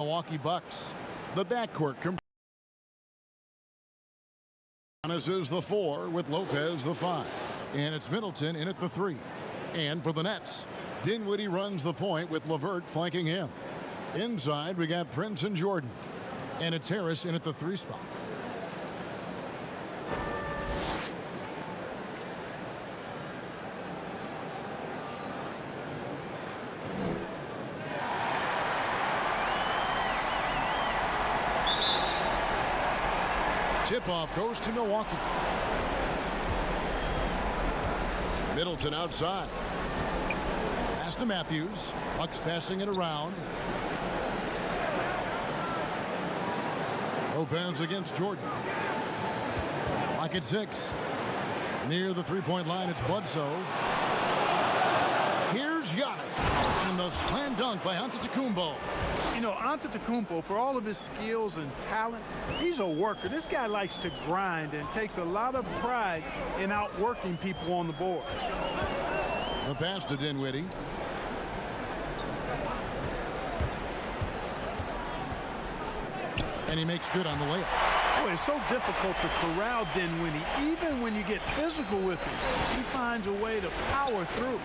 Milwaukee Bucks. The backcourt Giannis is the 4 with Lopez the 5. And it's Middleton in at the 3. And for the Nets, Dinwiddie runs the point with LeVert flanking him. Inside, we got Prince and Jordan. And it's Harris in at the 3 spot. Tip-off goes to Milwaukee. Middleton outside. Pass to Matthews. Bucks passing it around. Lopez against Jordan. Lock at 6. Near the three-point line, it's Bledsoe. Here's Giannis. And the slam dunk by Antetokounmpo. You know, Antetokounmpo, for all of his skills and talent, he's a worker. This guy likes to grind and takes a lot of pride in outworking people on the board. The pass to Dinwiddie. And he makes good on the layup. Boy, it's so difficult to corral Dinwiddie. Even when you get physical with him, he finds a way to power through.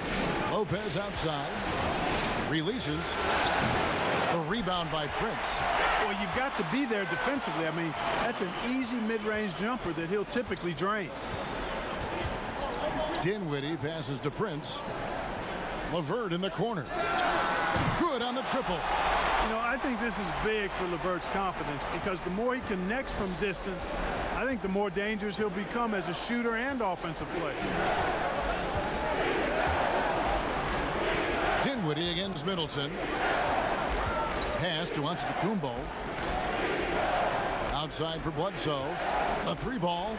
Lopez outside. Releases. The rebound by Prince. Well, you've got to be there defensively. I mean, that's an easy mid-range jumper that he'll typically drain. Dinwiddie passes to Prince. LeVert in the corner. Good on the triple. You know, I think this is big for LeVert's confidence because the more he connects from distance, I think the more dangerous he'll become as a shooter and offensive player. Dinwiddie against Middleton. Pass to Antetokounmpo. Outside for Bledsoe. A 3-ball.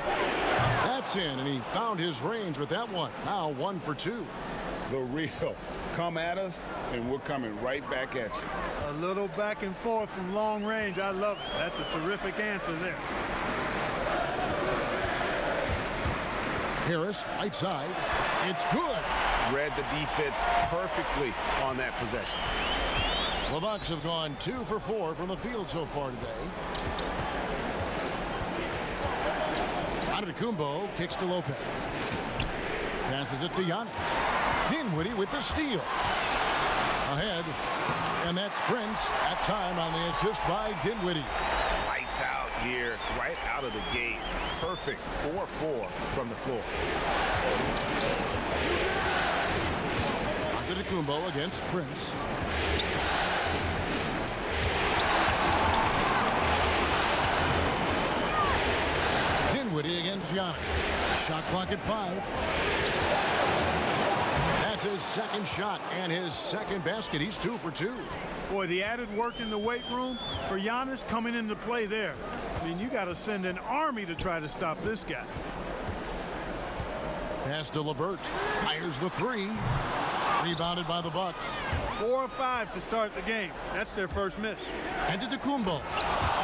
That's in, and he found his range with that one. Now 1 for 2. The real. Come at us, and we're coming right back at you. A little back and forth from long range. I love it. That's a terrific answer there. Harris, right side. It's good. Read the defense perfectly on that possession. The Bucks have gone 2 for 4 from the field so far today. Antetokounmpo kicks to Lopez. Passes it to Giannis. Dinwiddie with the steal. Ahead. And that's Prince at time on the assist by Dinwiddie. Lights out here, right out of the gate. Perfect 4-4 from the floor. Antetokounmpo against Prince. Dinwiddie against Giannis. Shot clock at 5. That's his second shot and his second basket. He's 2 for 2. Boy, the added work in the weight room for Giannis coming into play there. I mean, you got to send an army to try to stop this guy. Pass to LeVert. Fires the 3. Rebounded by the Bucks. 4 of 5 to start the game. That's their first miss. Antetokounmpo.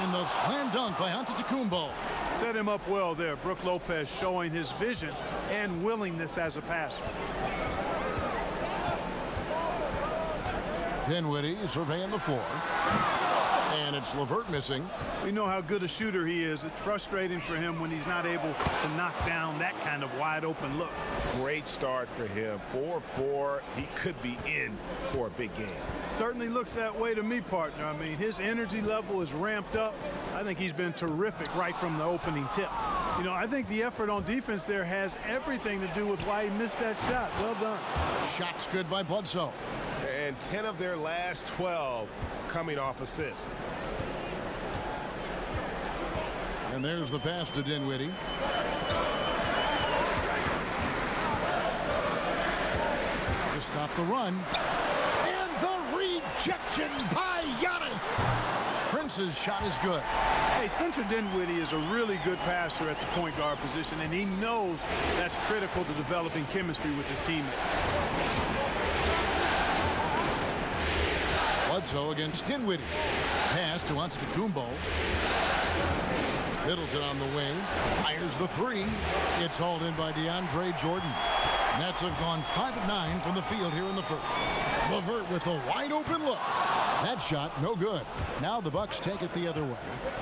And the slam dunk by Antetokounmpo. Set him up well there. Brook Lopez showing his vision and willingness as a passer. Dinwiddie surveying the floor. And it's LeVert missing. We know how good a shooter he is. It's frustrating for him when he's not able to knock down that kind of wide open look. Great start for him. 4-4. He could be in for a big game. Certainly looks that way to me, partner. I mean, his energy level is ramped up. I think he's been terrific right from the opening tip. You know, I think the effort on defense there has everything to do with why he missed that shot. Well done. Shot's good by Bledsoe. And 10 of their last 12 coming off assists. And there's the pass to Dinwiddie. To stop the run. And the rejection by Giannis. Prince's shot is good. Hey, Spencer Dinwiddie is a really good passer at the point guard position, and he knows that's critical to developing chemistry with his teammates. Bledsoe against Dinwiddie. Pass to Antetokounmpo. Middleton on the wing. Fires the 3. It's hauled in by DeAndre Jordan. Nets have gone 5 of 9 from the field here in the first. LeVert with a wide open look. That shot no good. Now the Bucks take it the other way.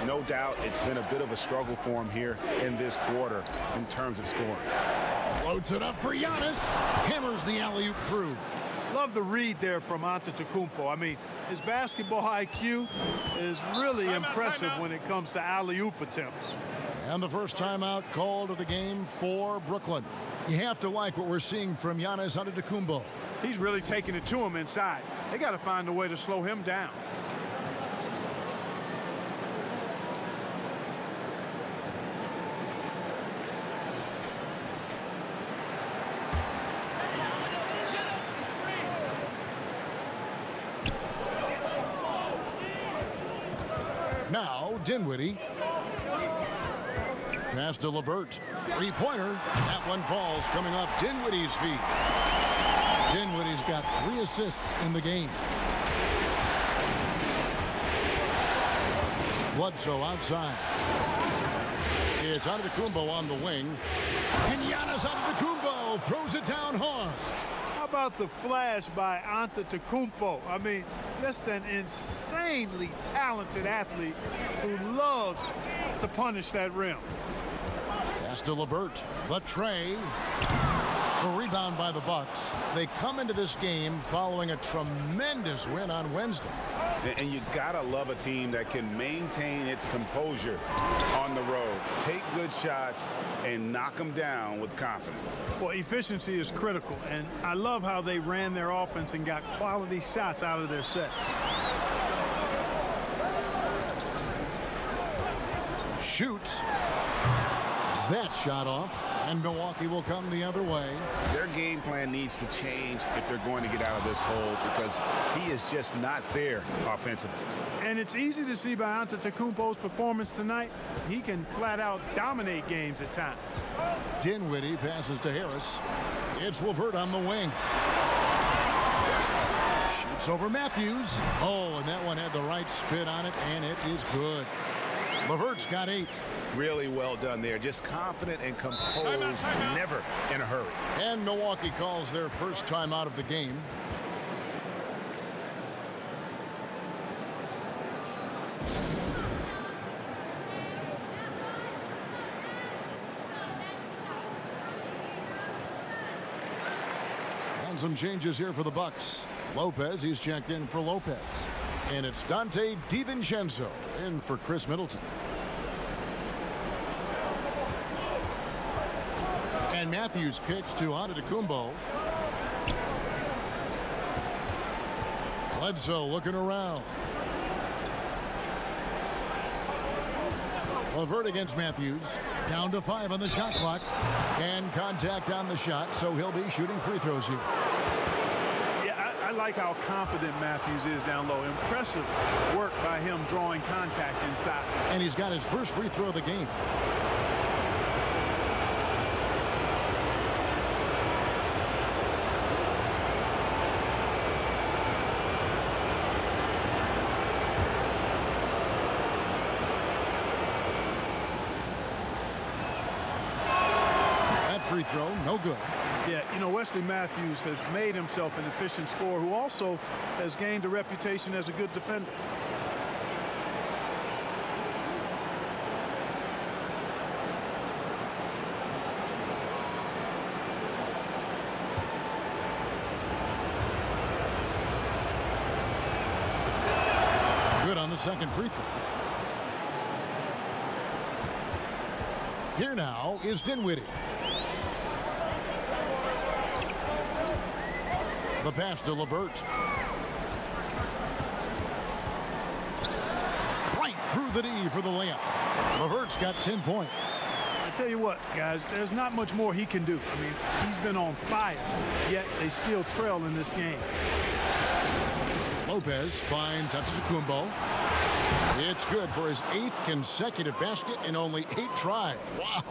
No doubt it's been a bit of a struggle for him here in this quarter in terms of scoring. Floats it up for Giannis. Hammers the alley-oop through. Love the read there from Antetokounmpo. I mean, his basketball IQ is really impressive when it comes to alley-oop attempts. And the first timeout called of the game for Brooklyn. You have to like what we're seeing from Giannis Antetokounmpo. He's really taking it to him inside. They got to find a way to slow him down. Now Dinwiddie. Pass to LeVert. Three-pointer. That one falls coming off Dinwiddie's feet. Dinwiddie's got 3 assists in the game. Bledsoe outside. It's Antetokounmpo on the wing. And Giannis Antetokounmpo throws it down hard. How about the flash by Antetokounmpo? I mean, just an insanely talented athlete who loves to punish that rim. Pass to LeVert. The tray. The rebound by the Bucks. They come into this game following a tremendous win on Wednesday. And you gotta love a team that can maintain its composure on the road, take good shots, and knock them down with confidence. Well, efficiency is critical, and I love how they ran their offense and got quality shots out of their sets. Shoots. That shot off, and Milwaukee will come the other way. Their game plan needs to change if they're going to get out of this hole because he is just not there offensively. And it's easy to see by Antetokounmpo's performance tonight. He can flat out dominate games at times. Dinwiddie passes to Harris. It's LeVert on the wing. Shoots over Matthews. Oh, and that one had the right spin on it, and it is good. LeVert's got 8. Really well done there. Just confident and composed, never in a hurry. And Milwaukee calls their first time out of the game. And some changes here for the Bucks. Lopez, he's checked in for Lopez. And it's Dante DiVincenzo in for Chris Middleton. And Matthews kicks to Antetokounmpo. Bledsoe looking around. LeVert against Matthews. Down to 5 on the shot clock. And contact on the shot, so he'll be shooting free throws here. Yeah, I like how confident Matthews is down low. Impressive work by him drawing contact inside. And he's got his first free throw of the game. Free throw, no good. Yeah, you know, Wesley Matthews has made himself an efficient scorer who also has gained a reputation as a good defender. Good on the second free throw. Here now is Dinwiddie. The pass to LeVert. Right through the knee for the layup. LeVert's got 10 points. I tell you what, guys, there's not much more he can do. I mean, he's been on fire, yet they still trail in this game. Lopez finds Antetokounmpo. It's good for his 8th consecutive basket in only 8 tries. Wow.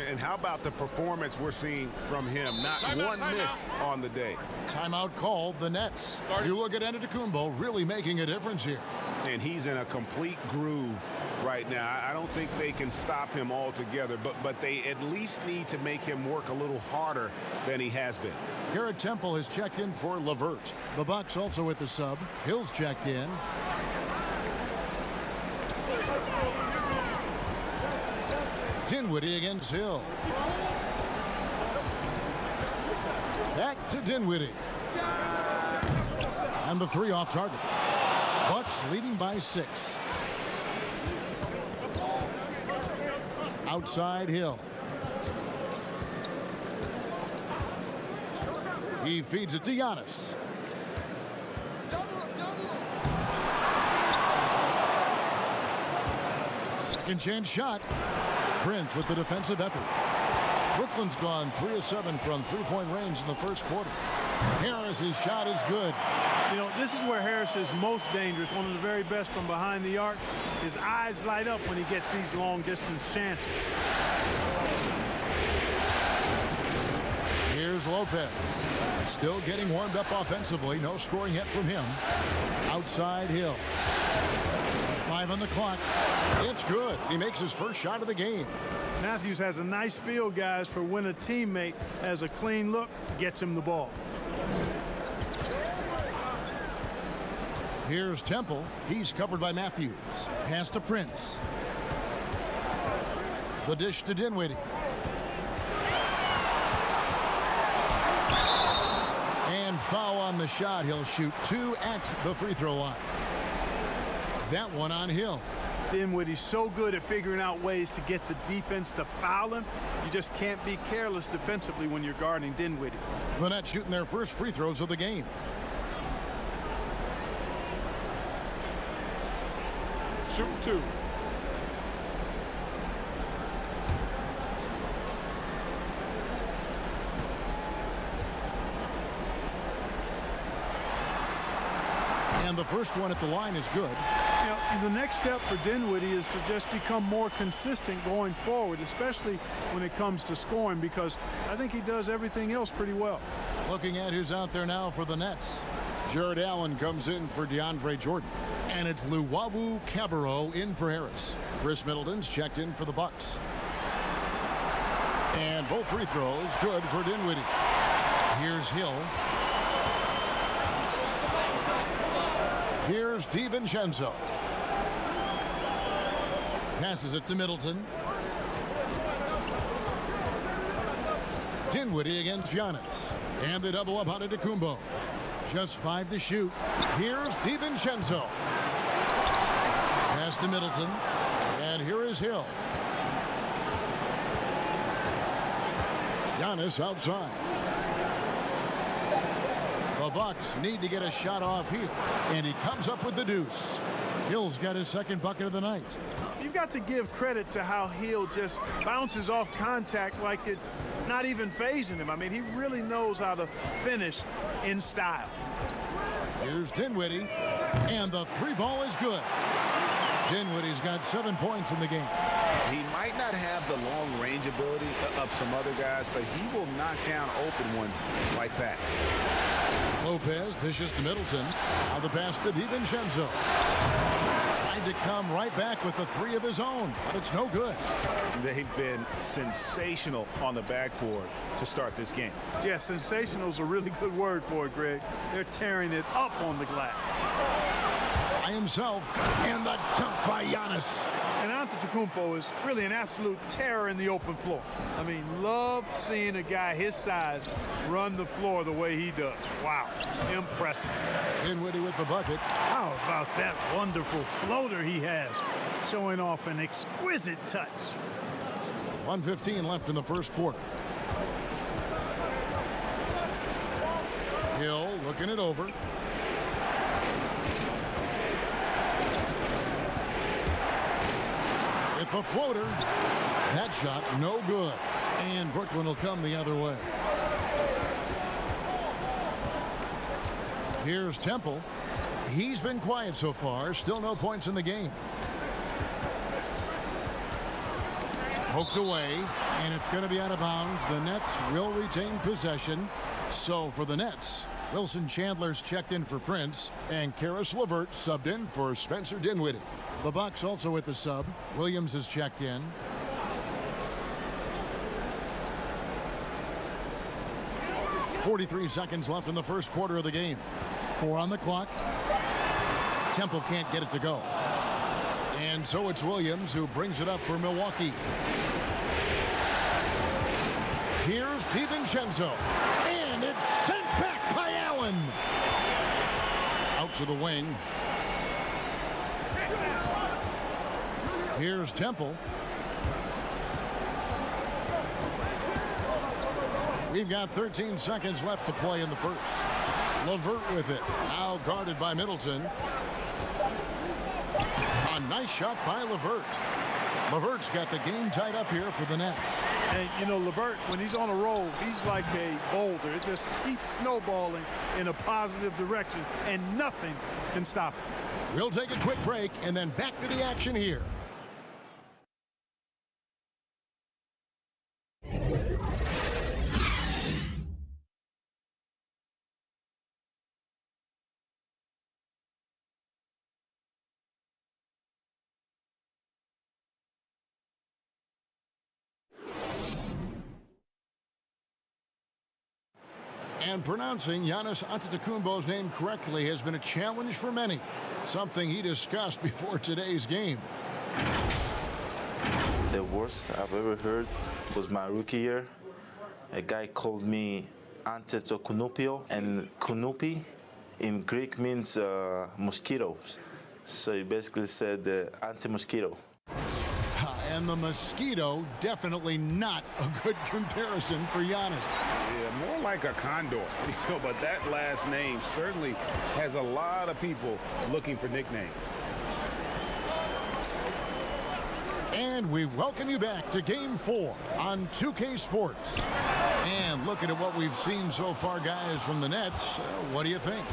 And how about the performance we're seeing from him? Not one miss on the day. Timeout called the Nets. You look at Antetokounmpo really making a difference here. And he's in a complete groove right now. I don't think they can stop him altogether, but they at least need to make him work a little harder than he has been. Garrett Temple has checked in for LeVert. The Bucks also with the sub. Hill's checked in. Dinwiddie against Hill. Back to Dinwiddie. And the three off target. Bucks leading by 6. Outside Hill. He feeds it to Giannis. Second chance shot. Prince with the defensive effort. Brooklyn's gone 3 of 7 from three-point range in the first quarter. Harris's shot is good. You know, this is where Harris is most dangerous, one of the very best from behind the arc. His eyes light up when he gets these long-distance chances. Here's Lopez. Still getting warmed up offensively. No scoring yet from him. Outside Hill. 5 on the clock. It's good. He makes his first shot of the game. Matthews has a nice feel, guys, for when a teammate has a clean look, gets him the ball. Here's Temple. He's covered by Matthews. Pass to Prince. The dish to Dinwiddie. And foul on the shot. He'll shoot 2 at the free throw line. That one on Hill. Dinwiddie's so good at figuring out ways to get the defense to foul him. You just can't be careless defensively when you're guarding Dinwiddie. The Nets shooting their first free throws of the game. Shoot 2. And the first one at the line is good. You know, the next step for Dinwiddie is to just become more consistent going forward, especially when it comes to scoring, because I think he does everything else pretty well. Looking at who's out there now for the Nets. Jared Allen comes in for DeAndre Jordan. And it's Luwawu Cabarrot in for Harris. Chris Middleton's checked in for the Bucks. And both free throws good for Dinwiddie. Here's Hill. Here's DiVincenzo. Passes it to Middleton. Dinwiddie against Giannis. And they double up on Antetokounmpo. Just 5 to shoot. Here's DiVincenzo. Pass to Middleton. And here is Hill. Giannis outside. The Bucks need to get a shot off here. And he comes up with the deuce. Hill's got his second bucket of the night. You've got to give credit to how Hill just bounces off contact like it's not even phasing him. I mean, he really knows how to finish in style. Here's Dinwiddie. And the 3-ball is good. Dinwiddie's got 7 points in the game. He might not have the long-range ability of some other guys, but he will knock down open ones like that. Lopez dishes to Middleton. Now the pass to DiVincenzo. Tried to come right back with the 3 of his own, but it's no good. They've been sensational on the backboard to start this game. Yeah, sensational is a really good word for it, Greg. They're tearing it up on the glass. By himself, and the dunk by Giannis. And Antetokounmpo is really an absolute terror in the open floor. I mean, love seeing a guy his size run the floor the way he does. Wow, impressive. Dinwiddie with the bucket. How about that wonderful floater he has, showing off an exquisite touch. 1:15 left in the first quarter. Hill looking it over. With the floater. That shot no good. And Brooklyn will come the other way. Here's Temple. He's been quiet so far. Still no points in the game. Poked away, and it's going to be out of bounds. The Nets will retain possession. So for the Nets, Wilson Chandler's checked in for Prince, and Karis LeVert subbed in for Spencer Dinwiddie. The Bucks also with the sub. Williams is checked in. .43 seconds left in the first quarter of the game. 4 on the clock. Temple can't get it to go. And so it's Williams who brings it up for Milwaukee. Here's DiVincenzo. And it's sent back by Allen. Out to the wing. Here's Temple. We've got 13 seconds left to play in the first. LeVert with it. Now guarded by Middleton. A nice shot by LeVert. LeVert's got the game tied up here for the Nets. And, you know, LeVert, when he's on a roll, he's like a boulder. It just keeps snowballing in a positive direction, and nothing can stop it. We'll take a quick break and then back to the action here. And pronouncing Giannis Antetokounmpo's name correctly has been a challenge for many, something he discussed before today's game. The worst I've ever heard was my rookie year. A guy called me Antetokounmpo, and Kunupi in Greek means mosquitoes. So he basically said anti-mosquito. And the mosquito, definitely not a good comparison for Giannis. Yeah, more like a condor. But that last name certainly has a lot of people looking for nicknames. And we welcome you back to Game 4 on 2K Sports. And looking at what we've seen so far, guys, from the Nets, what do you think?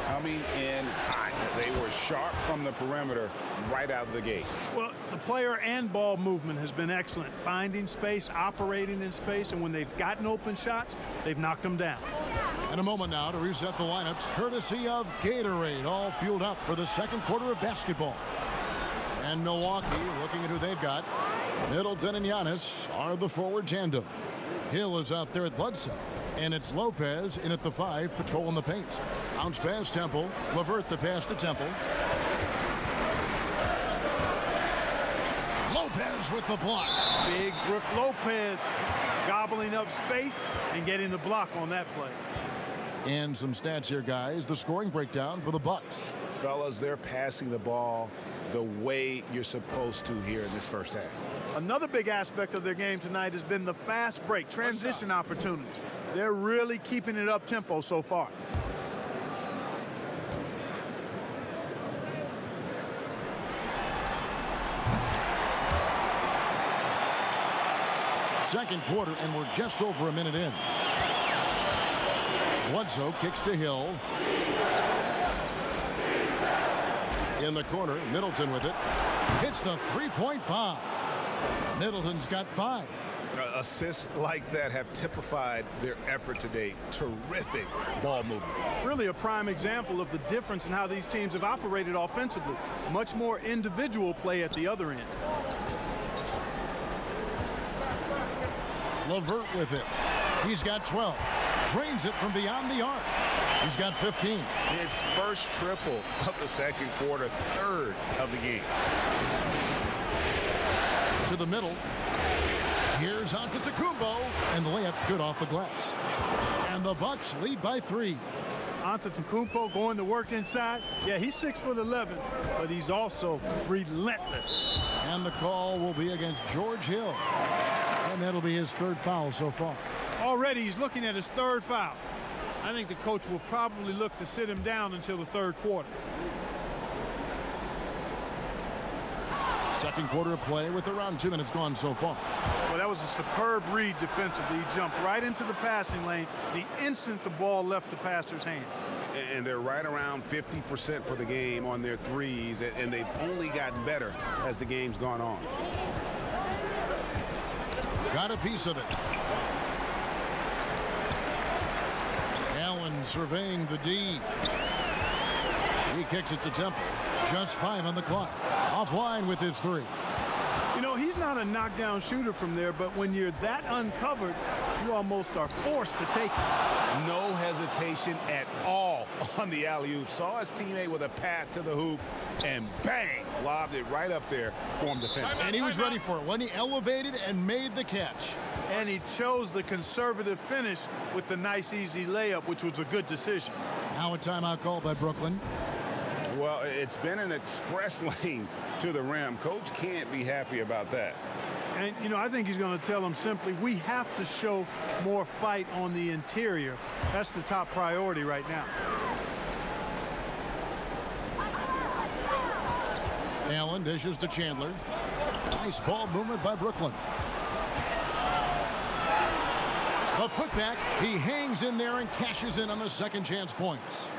Coming in hot. They were sharp from the perimeter right out of the gate. Well, the player and ball movement has been excellent. Finding space, operating in space, and when they've gotten open shots, they've knocked them down. In a moment now to reset the lineups, courtesy of Gatorade, all fueled up for the second quarter of basketball. And Milwaukee, looking at who they've got, Middleton and Giannis are the forward tandem. Hill is out there at Bledsoe. And it's Lopez in at the 5, patrolling the paint. Bounce pass Temple. LeVert the pass to Temple. Lopez with the block. Big Brook Lopez gobbling up space and getting the block on that play. And some stats here, guys. The scoring breakdown for the Bucks. Fellas, they're passing the ball the way you're supposed to here in this first half. Another big aspect of their game tonight has been the fast break, transition opportunities. They're really keeping it up tempo so far. Second quarter, and we're just over a minute in. Bledsoe kicks to Hill. In the corner, Middleton with it. Hits the three-point bomb. Middleton's got 5. Assists like that have typified their effort today. Terrific ball movement. Really a prime example of the difference in how these teams have operated offensively. Much more individual play at the other end. LeVert with it. He's got 12. Drains it from beyond the arc. He's got 15. It's first triple of the second quarter, third of the game. To the middle. Here's Antetokounmpo, and the layup's good off the glass. And the Bucks lead by 3. Antetokounmpo going to work inside. Yeah, he's 6'11", but he's also relentless. And the call will be against George Hill. And that'll be his 3rd foul so far. Already he's looking at his 3rd foul. I think the coach will probably look to sit him down until the 3rd quarter. Second quarter of play with around 2 minutes gone so far. Well, that was a superb read defensively. He jumped right into the passing lane the instant the ball left the passer's hand. And they're right around 50% for the game on their threes, and they've only gotten better as the game's gone on. Got a piece of it. Allen surveying the D. He kicks it to Temple. Just 5 on the clock. Offline with his 3. You know, he's not a knockdown shooter from there, but when you're that uncovered, you almost are forced to take it. No hesitation at all on the alley-oop. Saw his teammate with a path to the hoop, and bang, lobbed it right up there for him to finish. And he was ready for it when he elevated and made the catch. And he chose the conservative finish with the nice, easy layup, which was a good decision. Now a timeout called by Brooklyn. Well, it's been an express lane to the rim. Coach can't be happy about that. And, you know, I think he's going to tell them simply, we have to show more fight on the interior. That's the top priority right now. Allen dishes to Chandler. Nice ball movement by Brooklyn. A putback. He hangs in there and cashes in on the second chance points.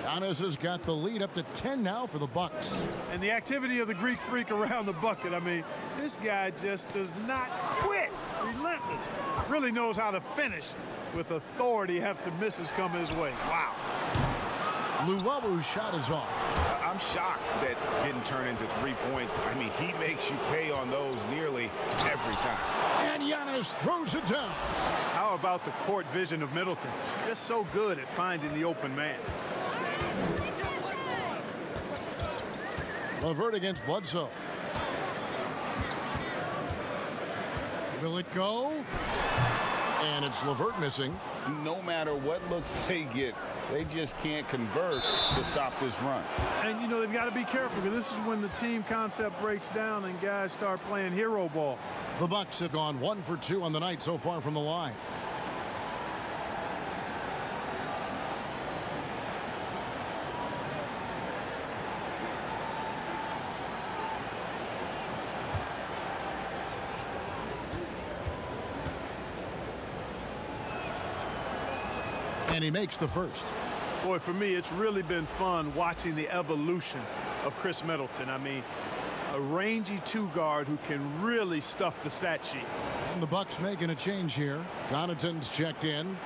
Giannis has got the lead up to 10 now for the Bucks. And the activity of the Greek freak around the bucket, I mean, this guy just does not quit. Relentless. Really knows how to finish with authority after misses come his way. Wow. Luwabu's shot is off. I'm shocked that didn't turn into 3 points. I mean, he makes you pay on those nearly every time. And Giannis throws it down. How about the court vision of Middleton? Just so good at finding the open man. LeVert against Bledsoe. Will it go? And it's LeVert missing. No matter what looks they get, they just can't convert to stop this run. And, you know, they've got to be careful because this is when the team concept breaks down and guys start playing hero ball. The Bucks have gone 1 for 2 on the night so far from the line. And he makes the first. Boy, for me, it's really been fun watching the evolution of Chris Middleton. I mean, a rangy 2-guard who can really stuff the stat sheet. And the Bucks making a change here. Connaughton's checked in.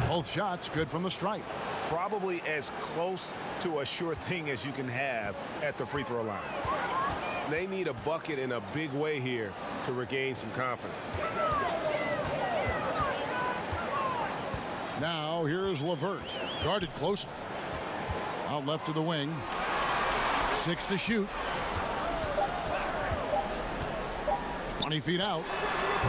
Both shots good from the stripe. Probably as close to a sure thing as you can have at the free throw line. They need a bucket in a big way here to regain some confidence. Now here's LeVert, guarded closely. Out left to the wing. 6 to shoot. 20 feet out.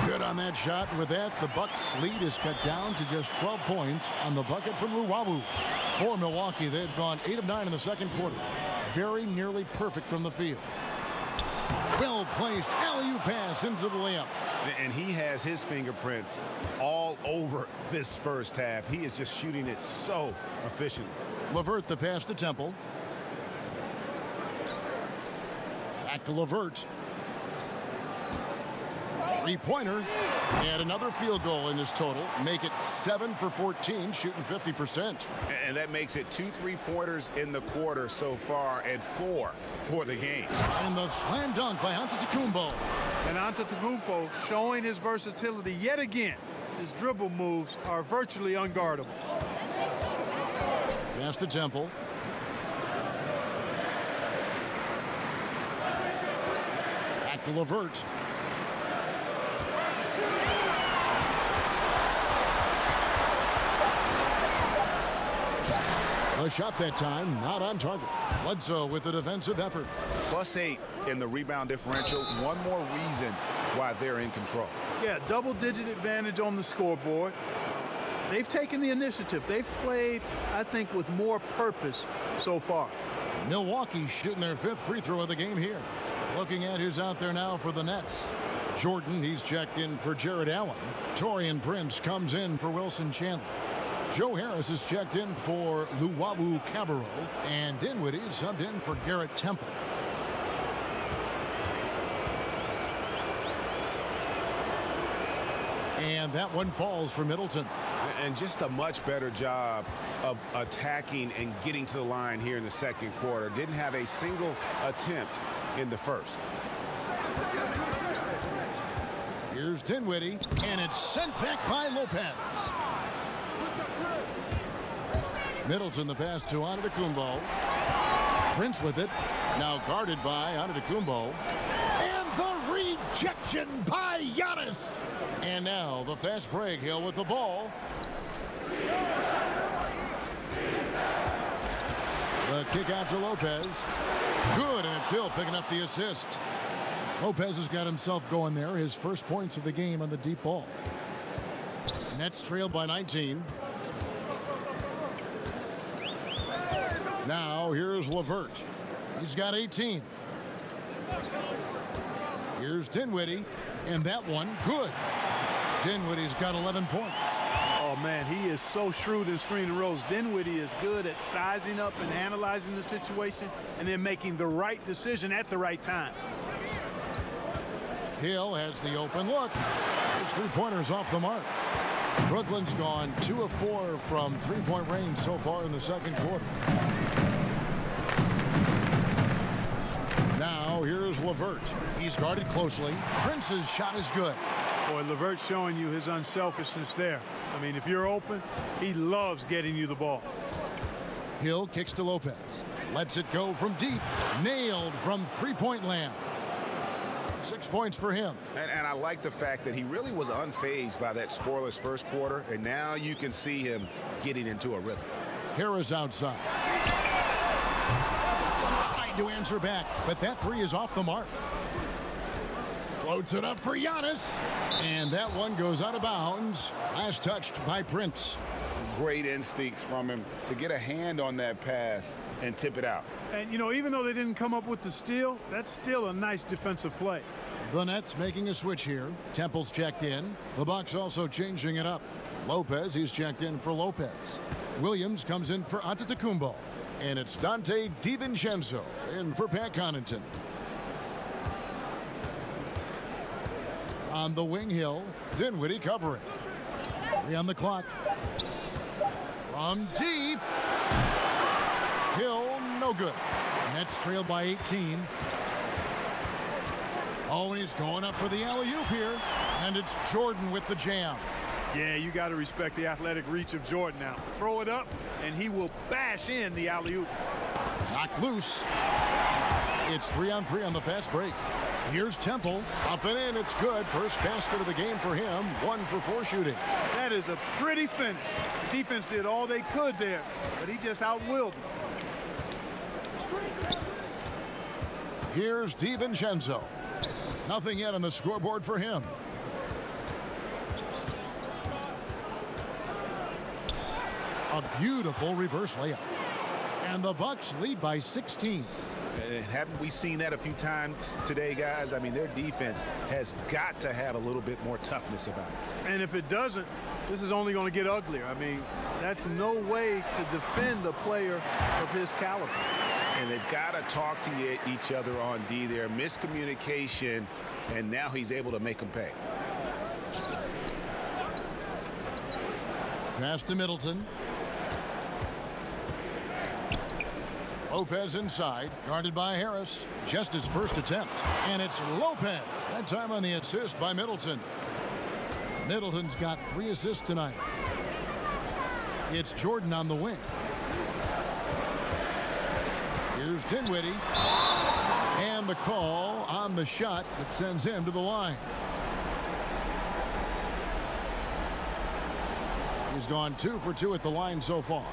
Good on that shot. With that, the Bucks' lead is cut down to just 12 points on the bucket from Luwabu. For Milwaukee, they've gone 8 of 9 in the second quarter. Very nearly perfect from the field. Well placed alley-oop pass into the layup. And he has his fingerprints all over this first half. He is just shooting it so efficiently. LeVert the pass to Temple. Back to LeVert. 3-pointer. And another field goal in his total. Make it 7 for 14, shooting 50%. And that makes it 2 3-pointers in the quarter so far and 4 for the game. And the slam dunk by Antetokounmpo. And Antetokounmpo showing his versatility yet again. His dribble moves are virtually unguardable. Pass to Temple. Back to LeVert. A shot that time, not on target. Bledsoe with the defensive effort. +8 in the rebound differential. One more reason why they're in control. Yeah, double-digit advantage on the scoreboard. They've taken the initiative. They've played, I think, with more purpose so far. Milwaukee shooting their 5th free throw of the game here. Looking at who's out there now for the Nets. Jordan, he's checked in for Jared Allen. Taurean Prince comes in for Wilson Chandler. Joe Harris is checked in for Luwabu Cabarro. And Dinwiddie subbed in for Garrett Temple. And that one falls for Middleton. And just a much better job of attacking and getting to the line here in the second quarter. Didn't have a single attempt in the first. Here's Dinwiddie, and it's sent back by Lopez. Middleton the pass to Antetokounmpo. Prince with it. Now guarded by Antetokounmpo. And the rejection by Giannis. And now the fast break. Hill with the ball. The kick out to Lopez. Good, and it's Hill picking up the assist. Lopez has got himself going there. His first points of the game on the deep ball. Nets trailed by 19. Now here's LeVert. He's got 18. Here's Dinwiddie, and that one good. Dinwiddie's got 11 points. Oh, man, he is so shrewd in screen and rolls. Dinwiddie is good at sizing up and analyzing the situation and then making the right decision at the right time. Hill has the open look. His three-pointers off the mark. Brooklyn's gone 2 of 4 from three-point range so far in the second quarter. Now here's LeVert. He's guarded closely. Prince's shot is good. Boy, LeVert's showing you his unselfishness there. I mean, if you're open, he loves getting you the ball. Hill kicks to Lopez. Lets it go from deep. Nailed from three-point land. 6 points for him. And I like the fact that he really was unfazed by that scoreless first quarter, and now you can see him getting into a rhythm. Harris outside. Tried to answer back, but that three is off the mark. Floats it up for Giannis, and that one goes out of bounds. Last touched by Prince. Great instincts from him to get a hand on that pass and tip it out. And, you know, even though they didn't come up with the steal, that's still a nice defensive play. The Nets making a switch here. Temple's checked in. The Bucks also changing it up. Lopez, he's checked in for Lopez. Williams comes in for Antetokounmpo. And it's Dante DiVincenzo in for Pat Connaughton. On the wing, Hill. Dinwiddie covering. 3 on the clock. From deep. Hill, no good. Nets trailed by 18. Oh, and he's going up for the alley-oop here. And it's Jordan with the jam. Yeah, you got to respect the athletic reach of Jordan now. Throw it up, and he will bash in the alley-oop. Knocked loose. It's 3-on-3 on the fast break. Here's Temple. Up and in. It's good. First basket of the game for him. 1 for 4 shooting. That is a pretty finish. The defense did all they could there, but he just outwilled them. Here's DiVincenzo. Nothing yet on the scoreboard for him. A beautiful reverse layup. And the Bucks lead by 16. And haven't we seen that a few times today, guys? I mean, their defense has got to have a little bit more toughness about it. And if it doesn't, this is only going to get uglier. I mean, that's no way to defend a player of his caliber. And they've got to talk to each other on D there. Miscommunication, and now he's able to make them pay. Pass to Middleton. Lopez inside, guarded by Harris. Just his first attempt. And it's Lopez. That time on the assist by Middleton. Middleton's got 3 assists tonight. It's Jordan on the wing. Here's Dinwiddie. And the call on the shot that sends him to the line. He's gone 2 for 2 at the line so far.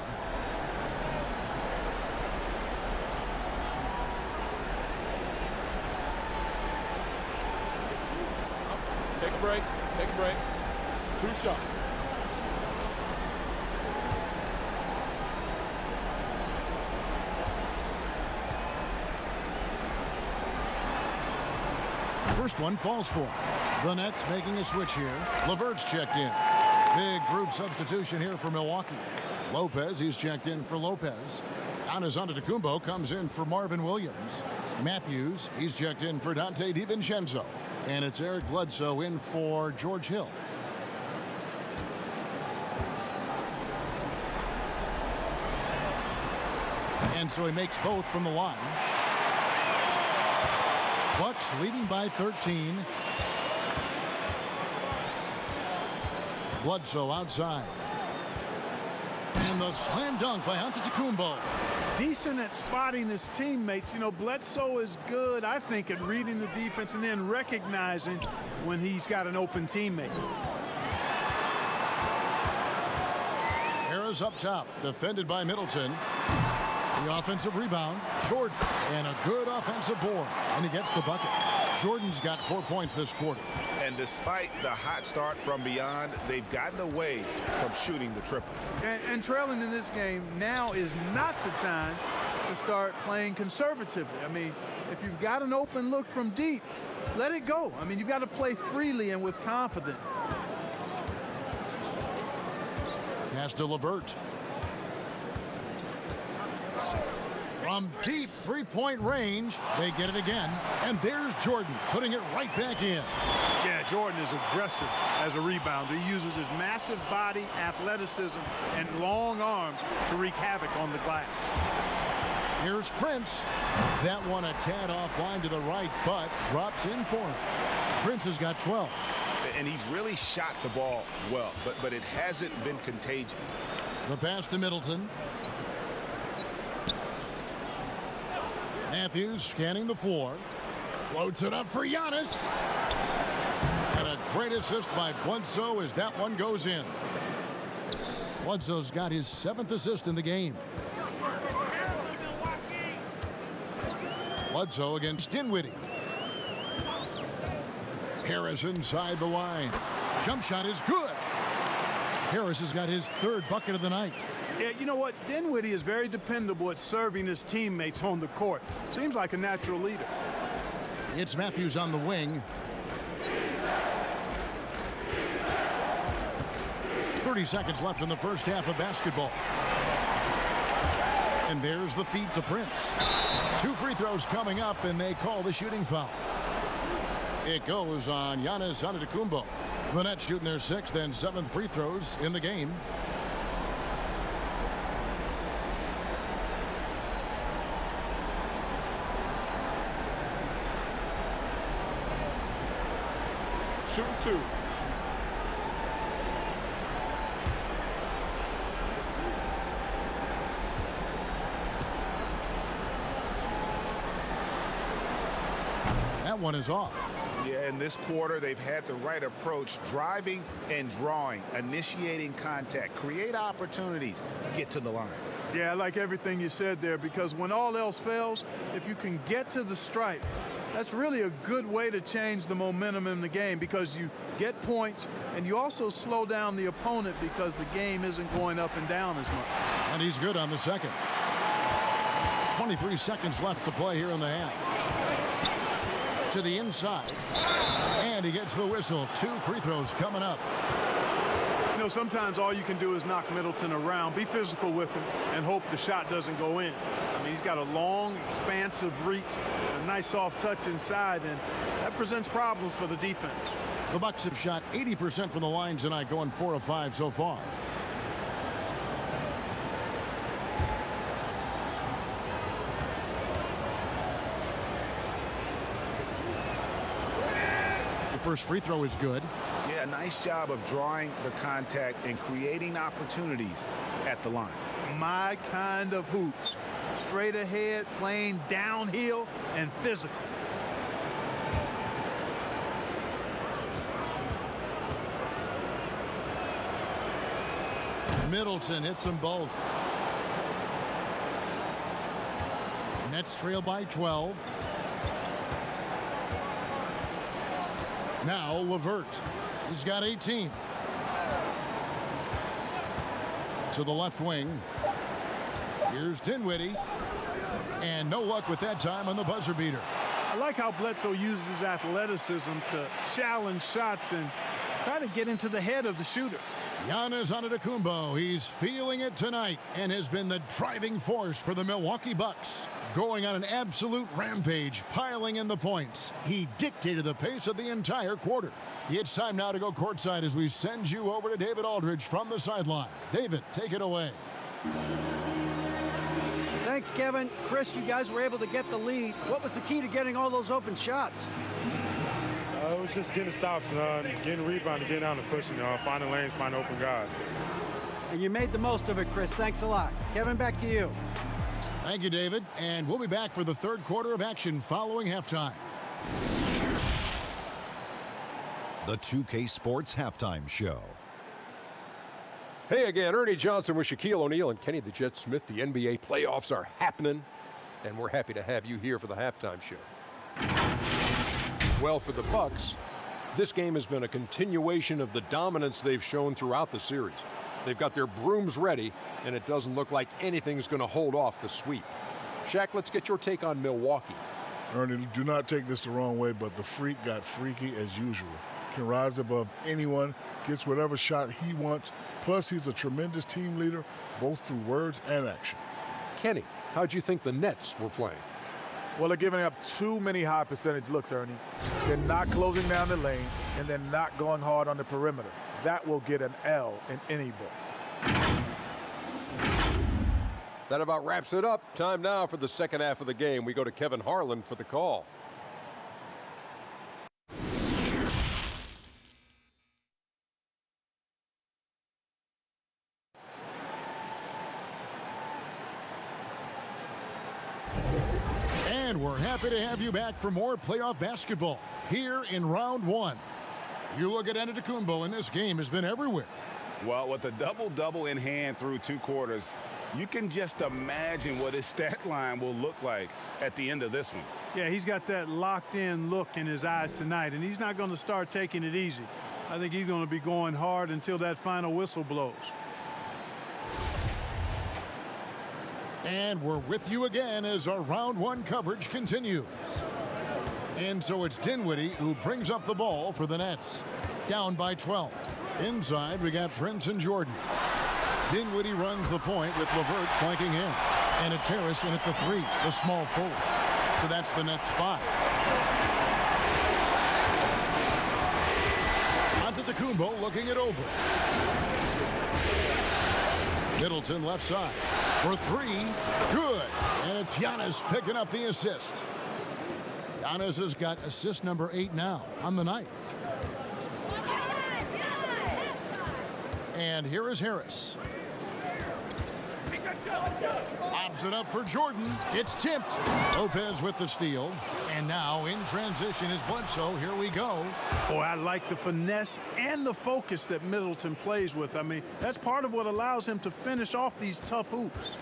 Take a break. Take a break. 2 shots. First one falls for him. The Nets making a switch here. LeVert's checked in. Big group substitution here for Milwaukee. Lopez, he's checked in for Lopez. Giannis Antetokounmpo comes in for Marvin Williams. Matthews, he's checked in for Dante DiVincenzo. And it's Eric Bledsoe in for George Hill. And so he makes both from the line. Bucks leading by 13. Bledsoe outside. And the slam dunk by Antetokounmpo. Decent at spotting his teammates. You know, Bledsoe is good, I think, at reading the defense and then recognizing when he's got an open teammate. Harris up top, defended by Middleton. The offensive rebound, Jordan, and a good offensive board, and he gets the bucket. Jordan's got 4 points this quarter. And despite the hot start from beyond, they've gotten away from shooting the triple. And trailing in this game, now is not the time to start playing conservatively. I mean, if you've got an open look from deep, let it go. I mean, you've got to play freely and with confidence. Pass to LeVert. From deep three-point range, they get it again. And there's Jordan putting it right back in. Yeah, Jordan is aggressive as a rebounder. He uses his massive body, athleticism, and long arms to wreak havoc on the glass. Here's Prince. That one a tad offline to the right, but drops in for him. Prince has got 12. And he's really shot the ball well, but it hasn't been contagious. The pass to Middleton. Matthews scanning the floor. Floats it up for Giannis. And a great assist by Bledsoe as that one goes in. Bledsoe's got his 7th assist in the game. Bledsoe against Dinwiddie. Harris inside the line. Jump shot is good. Harris has got his 3rd bucket of the night. Yeah, you know what? Dinwiddie is very dependable at serving his teammates on the court. Seems like a natural leader. It's Matthews on the wing. 30 seconds left in the first half of basketball. And there's the feed to Prince. 2 free throws coming up, and they call the shooting foul. It goes on Giannis Antetokounmpo. The Nets shooting their 6th and 7th free throws in the game. Shooting 2. That one is off. Yeah, in this quarter, they've had the right approach, driving and drawing, initiating contact, create opportunities, get to the line. Yeah, I like everything you said there, because when all else fails, if you can get to the stripe, that's really a good way to change the momentum in the game, because you get points and you also slow down the opponent because the game isn't going up and down as much. And he's good on the second. 23 seconds left to play here in the half. To the inside. And he gets the whistle. 2 free throws coming up. You know, sometimes all you can do is knock Middleton around, be physical with him, and hope the shot doesn't go in. I mean, he's got a long, expansive reach, a nice soft touch inside, and that presents problems for the defense. The Bucks have shot 80% from the line tonight, going 4 of 5 so far. The first free throw is good. Yeah, nice job of drawing the contact and creating opportunities at the line. My kind of hoops. Straight ahead, playing downhill, and physical. Middleton hits them both. Nets trail by 12. Now LeVert. He's got 18. To the left wing. Here's Dinwiddie. And no luck with that time on the buzzer beater. I like how Bledsoe uses his athleticism to challenge shots and try to get into the head of the shooter. Giannis Antetokounmpo, he's feeling it tonight and has been the driving force for the Milwaukee Bucks. Going on an absolute rampage, piling in the points. He dictated the pace of the entire quarter. It's time now to go courtside as we send you over to David Aldridge from the sideline. David, take it away. Thanks, Kevin. Chris, you guys were able to get the lead. What was the key to getting all those open shots? It was just getting stops, getting rebound, getting out and pushing, finding lanes, finding open guys. And you made the most of it, Chris. Thanks a lot. Kevin, back to you. Thank you, David. And we'll be back for the third quarter of action following halftime. The 2K Sports Halftime Show. Hey again, Ernie Johnson with Shaquille O'Neal and Kenny the Jet Smith. The NBA playoffs are happening, and we're happy to have you here for the halftime show. Well, for the Bucks, this game has been a continuation of the dominance they've shown throughout the series. They've got their brooms ready, and it doesn't look like anything's going to hold off the sweep. Shaq, let's get your take on Milwaukee. Ernie, do not take this the wrong way, but the freak got freaky as usual. Can rise above anyone, gets whatever shot he wants, plus he's a tremendous team leader, both through words and action. Kenny, how'd you think the Nets were playing? Well, they're giving up too many high percentage looks, Ernie. They're not closing down the lane, and they're not going hard on the perimeter. That will get an L in any book. That about wraps it up. Time now for the second half of the game. We go to Kevin Harlan for the call. And we're happy to have you back for more playoff basketball here in round one. You look at Antetokounmpo, and this game has been everywhere. Well, with a double-double in hand through two quarters, you can just imagine what his stat line will look like at the end of this one. Yeah, he's got that locked-in look in his eyes tonight, and he's not going to start taking it easy. I think he's going to be going hard until that final whistle blows. And we're with you again as our round one coverage continues. And so it's Dinwiddie who brings up the ball for the Nets. Down by 12. Inside, we got Prince and Jordan. Dinwiddie runs the point with LeVert flanking him. And it's Harris in at the three, the small forward. So that's the Nets 5. Antetokounmpo looking it over. Middleton left side for three. Good. And it's Giannis picking up the assist. Giannis has got assist number 8 now on the night. And here is Harris. Lobs it up for Jordan. It's tipped. Lopez with the steal. And now in transition is Bledsoe. Here we go. Boy, I like the finesse and the focus that Middleton plays with. I mean, that's part of what allows him to finish off these tough hoops.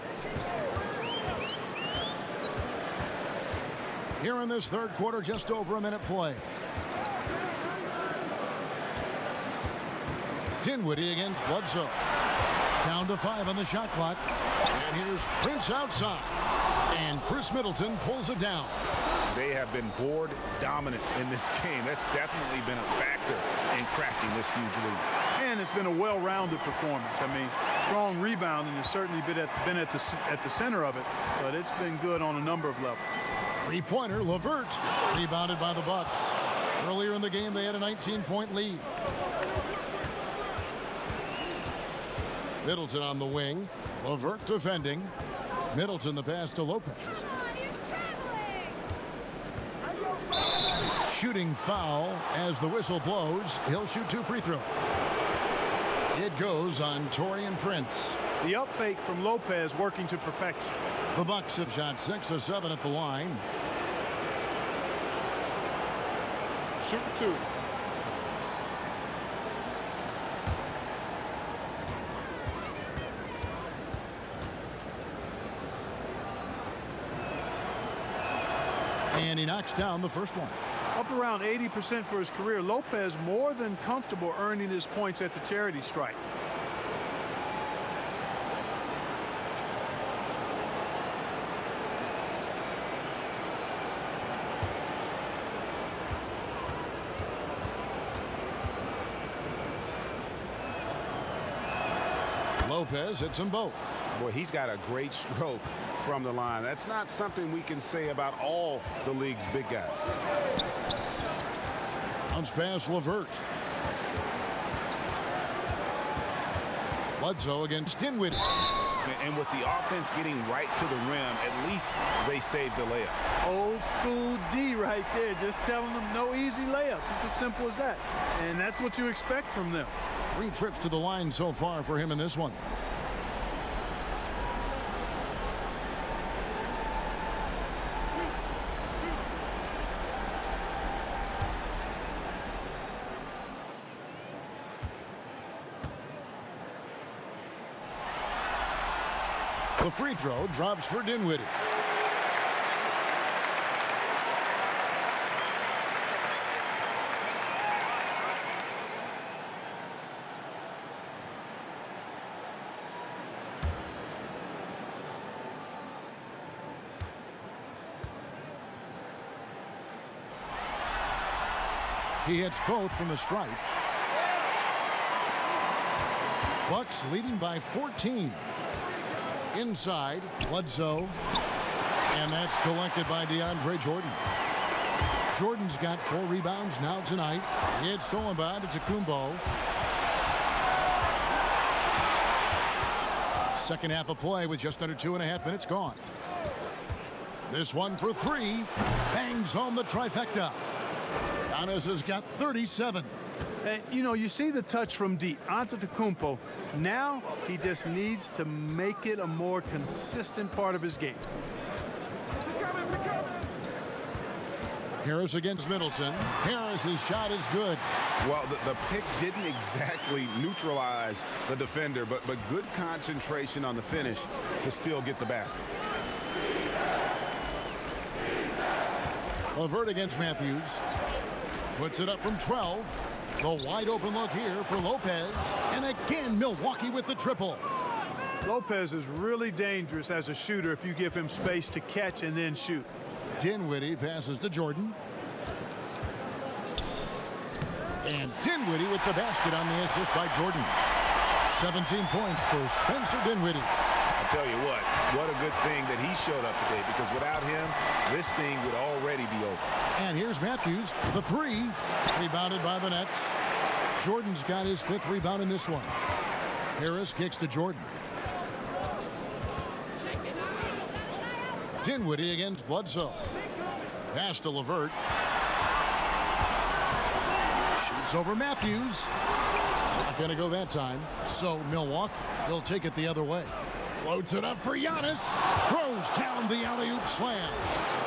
Here in this third quarter, just over a minute play. Dinwiddie against Bledsoe. Down to 5 on the shot clock. And here's Prince outside. And Chris Middleton pulls it down. They have been board dominant in this game. That's definitely been a factor in crafting this huge lead. And it's been a well-rounded performance. I mean, strong rebounding has certainly been at the center of it, but it's been good on a number of levels. Three-pointer, LeVert, rebounded by the Bucks. Earlier in the game, they had a 19-point lead. Middleton on the wing. LeVert defending. Middleton the pass to Lopez. Shooting foul as the whistle blows. He'll shoot 2 free throws. It goes on Taurean Prince. The up fake from Lopez working to perfection. The Bucks have shot 6 of 7 at the line. Shoot 2. And he knocks down the first one. Up around 80% for his career, Lopez more than comfortable earning his points at the charity stripe. Lopez hits them both. Boy, he's got a great stroke from the line. That's not something we can say about all the league's big guys. Bounce pass LeVert. Bledsoe against Dinwiddie. And with the offense getting right to the rim, at least they saved the layup. Old school D right there, just telling them no easy layups. It's as simple as that. And that's what you expect from them. 3 trips to the line so far for him in this one. The free throw drops for Dinwiddie. He hits both from the stripe. Bucks leading by 14. Inside, Bledsoe. And that's collected by DeAndre Jordan. Jordan's got 4 rebounds now tonight. It's stolen by Antetokounmpo. Second half of play with just under 2.5 minutes gone. This one for 3. Bangs home the trifecta. Giannis has got 37. And, you know, you see the touch from deep. Antetokounmpo. Now he just needs to make it a more consistent part of his game. Harris against Middleton. Harris's shot is good. Well, the pick didn't exactly neutralize the defender, but good concentration on the finish to still get the basket. LeVert against Matthews. Puts it up from 12. The wide open look here for Lopez. And again, Milwaukee with the triple. Lopez is really dangerous as a shooter if you give him space to catch and then shoot. Dinwiddie passes to Jordan. And Dinwiddie with the basket on the assist by Jordan. 17 points for Spencer Dinwiddie. I'll tell you what a good thing that he showed up today, because without him, this thing would already be over. And here's Matthews, the 3, rebounded by the Nets. Jordan's got his 5th rebound in this one. Harris kicks to Jordan. Dinwiddie against Bledsoe. Pass to LeVert. Shoots over Matthews. Not going to go that time. So Milwaukee will take it the other way. Floats it up for Giannis. Throws down the alley-oop slam.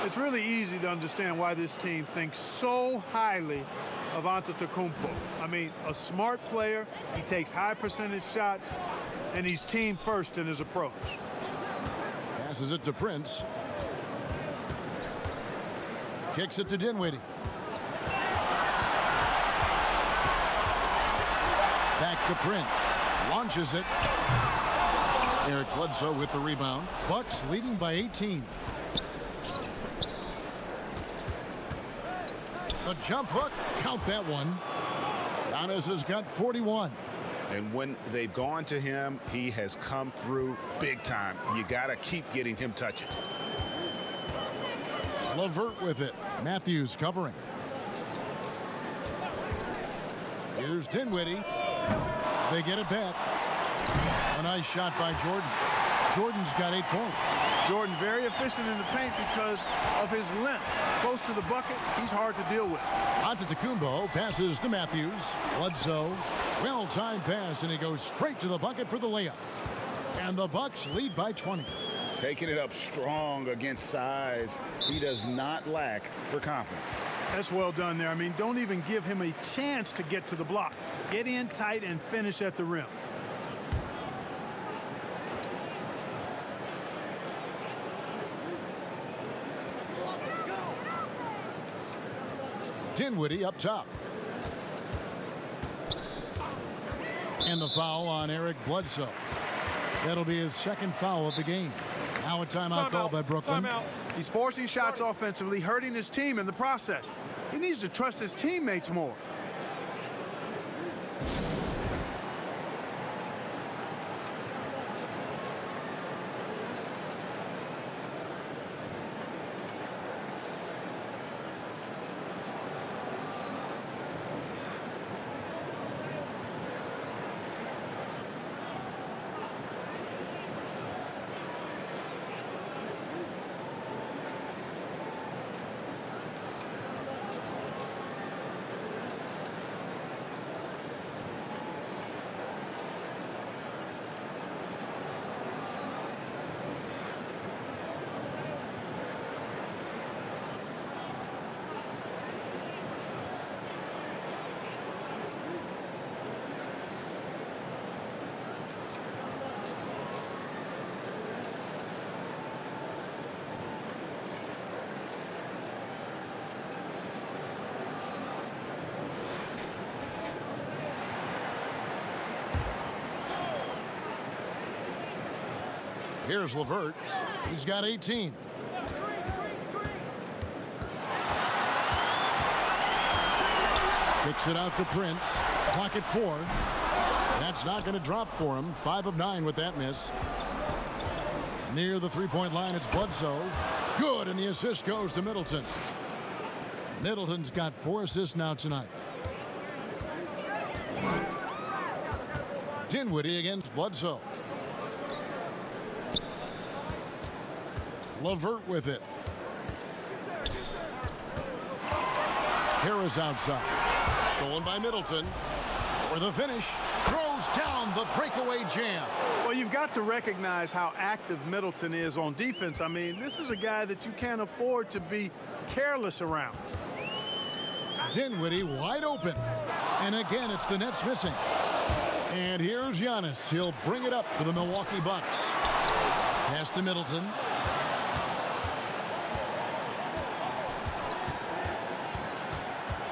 It's really easy to understand why this team thinks so highly of Antetokounmpo. I mean, a smart player. He takes high percentage shots, and he's team first in his approach. Passes it to Prince. Kicks it to Dinwiddie. Back to Prince. Launches it. Eric Bledsoe with the rebound. Bucks leading by 18. The jump hook. Count that one. Giannis has got 41. And when they've gone to him, he has come through big time. You got to keep getting him touches. LeVert with it. Matthews covering. Here's Dinwiddie. They get it back. A nice shot by Jordan. Jordan's got 8 points. Jordan very efficient in the paint because of his length. Close to the bucket, he's hard to deal with. Antetokounmpo passes to Matthews. Bledsoe. Well-timed pass, and he goes straight to the bucket for the layup. And the Bucks lead by 20. Taking it up strong against size. He does not lack for confidence. That's well done there. I mean, don't even give him a chance to get to the block. Get in tight and finish at the rim. Dinwiddie up top. And the foul on Eric Bledsoe. That'll be his 2nd foul of the game. Now a timeout called by Brooklyn. Timeout. He's forcing shots offensively, hurting his team in the process. He needs to trust his teammates more. Here's LeVert. He's got 18. Kicks it out to Prince. Clock at 4. That's not going to drop for him. 5 of 9 with that miss. Near the three-point line, it's Bledsoe. Good, and the assist goes to Middleton. Middleton's got 4 assists now tonight. Dinwiddie against Bledsoe. LeVert with it. Harris outside. Stolen by Middleton. For the finish. Throws down the breakaway jam. Well, you've got to recognize how active Middleton is on defense. I mean, this is a guy that you can't afford to be careless around. Dinwiddie wide open. And again, it's the Nets missing. And here's Giannis. He'll bring it up for the Milwaukee Bucks. Pass to Middleton.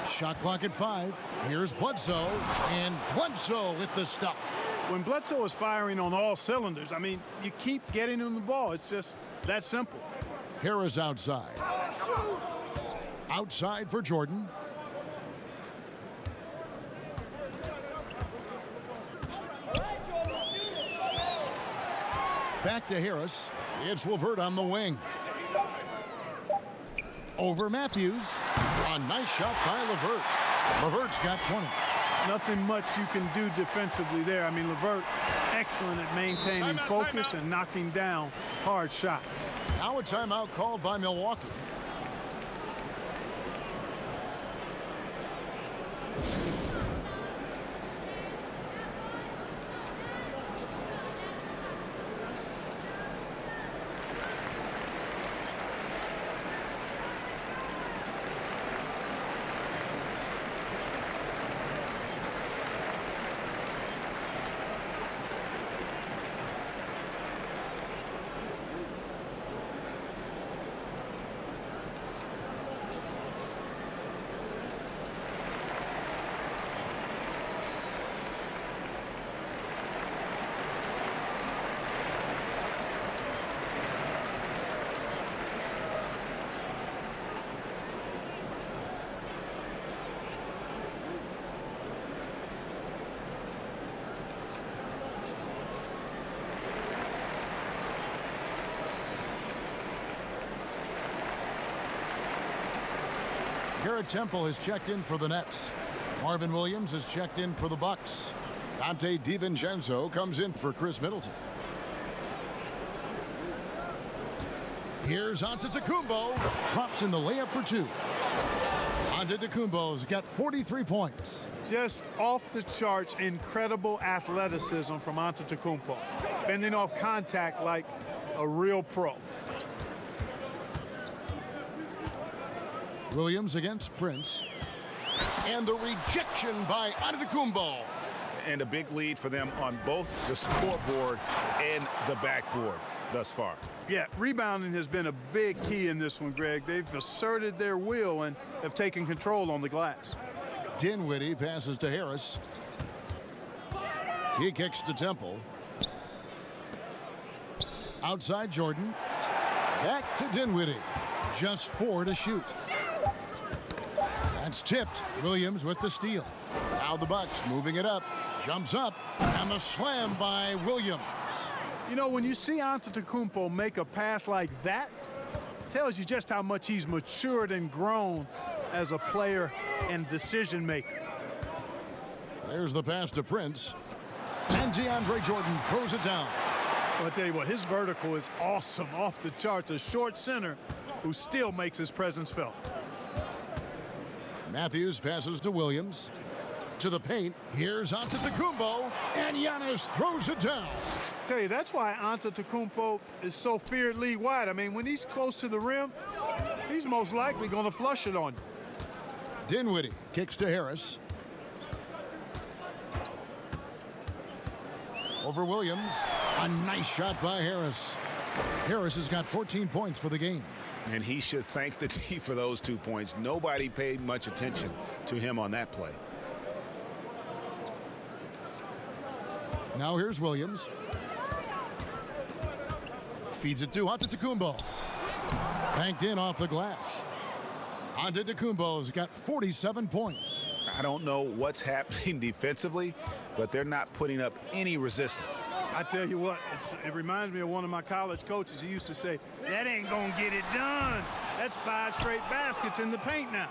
Shot clock at 5. Here's Bledsoe. And Bledsoe with the stuff. When Bledsoe is firing on all cylinders, I mean, you keep getting him the ball. It's just that simple. Harris outside. Outside for Jordan. Back to Harris. It's LeVert on the wing. Over Matthews. A nice shot by LeVert. LeVert's got 20. Nothing much you can do defensively there. I mean, LeVert, excellent at maintaining focus and knocking down hard shots. Now a timeout called by Milwaukee. Garrett Temple has checked in for the Nets. Marvin Williams has checked in for the Bucks. Dante DiVincenzo comes in for Chris Middleton. Here's Antetokounmpo. Drops in the layup for 2. Antetokounmpo's got 43 points. Just off the charts, incredible athleticism from Antetokounmpo. Fending off contact like a real pro. Williams against Prince. And the rejection by Antetokounmpo. And a big lead for them on both the scoreboard and the backboard thus far. Yeah, rebounding has been a big key in this one, Greg. They've asserted their will and have taken control on the glass. Dinwiddie passes to Harris. He kicks to Temple. Outside Jordan. Back to Dinwiddie. Just 4 to shoot. That's tipped. Williams with the steal. Now the Bucks moving it up. Jumps up. And the slam by Williams. You know, when you see Antetokounmpo make a pass like that, it tells you just how much he's matured and grown as a player and decision maker. There's the pass to Prince. And DeAndre Jordan throws it down. I'll tell you what, his vertical is awesome, off the charts. A short center who still makes his presence felt. Matthews passes to Williams. To the paint. Here's Antetokounmpo. And Giannis throws it down. I tell you, that's why Antetokounmpo is so feared league wide. I mean, when he's close to the rim, he's most likely going to flush it on you. Dinwiddie kicks to Harris. Over Williams. A nice shot by Harris. Harris has got 14 points for the game. And he should thank the team for those 2 points. Nobody paid much attention to him on that play. Now here's Williams. Feeds it to Antetokounmpo. Banked in off the glass. Antetokounmpo's got 47 points. I don't know what's happening defensively, but they're not putting up any resistance. I tell you what, it reminds me of one of my college coaches. He used to say, that ain't going to get it done. That's 5 straight baskets in the paint now.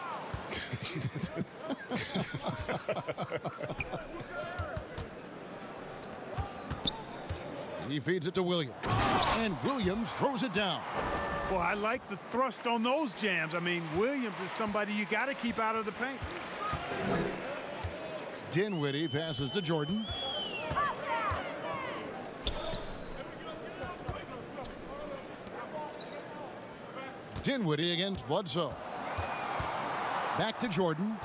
He feeds it to Williams. And Williams throws it down. Boy, I like the thrust on those jams. I mean, Williams is somebody you got to keep out of the paint. Dinwiddie passes to Jordan. Dinwiddie against Bledsoe. Back to Jordan.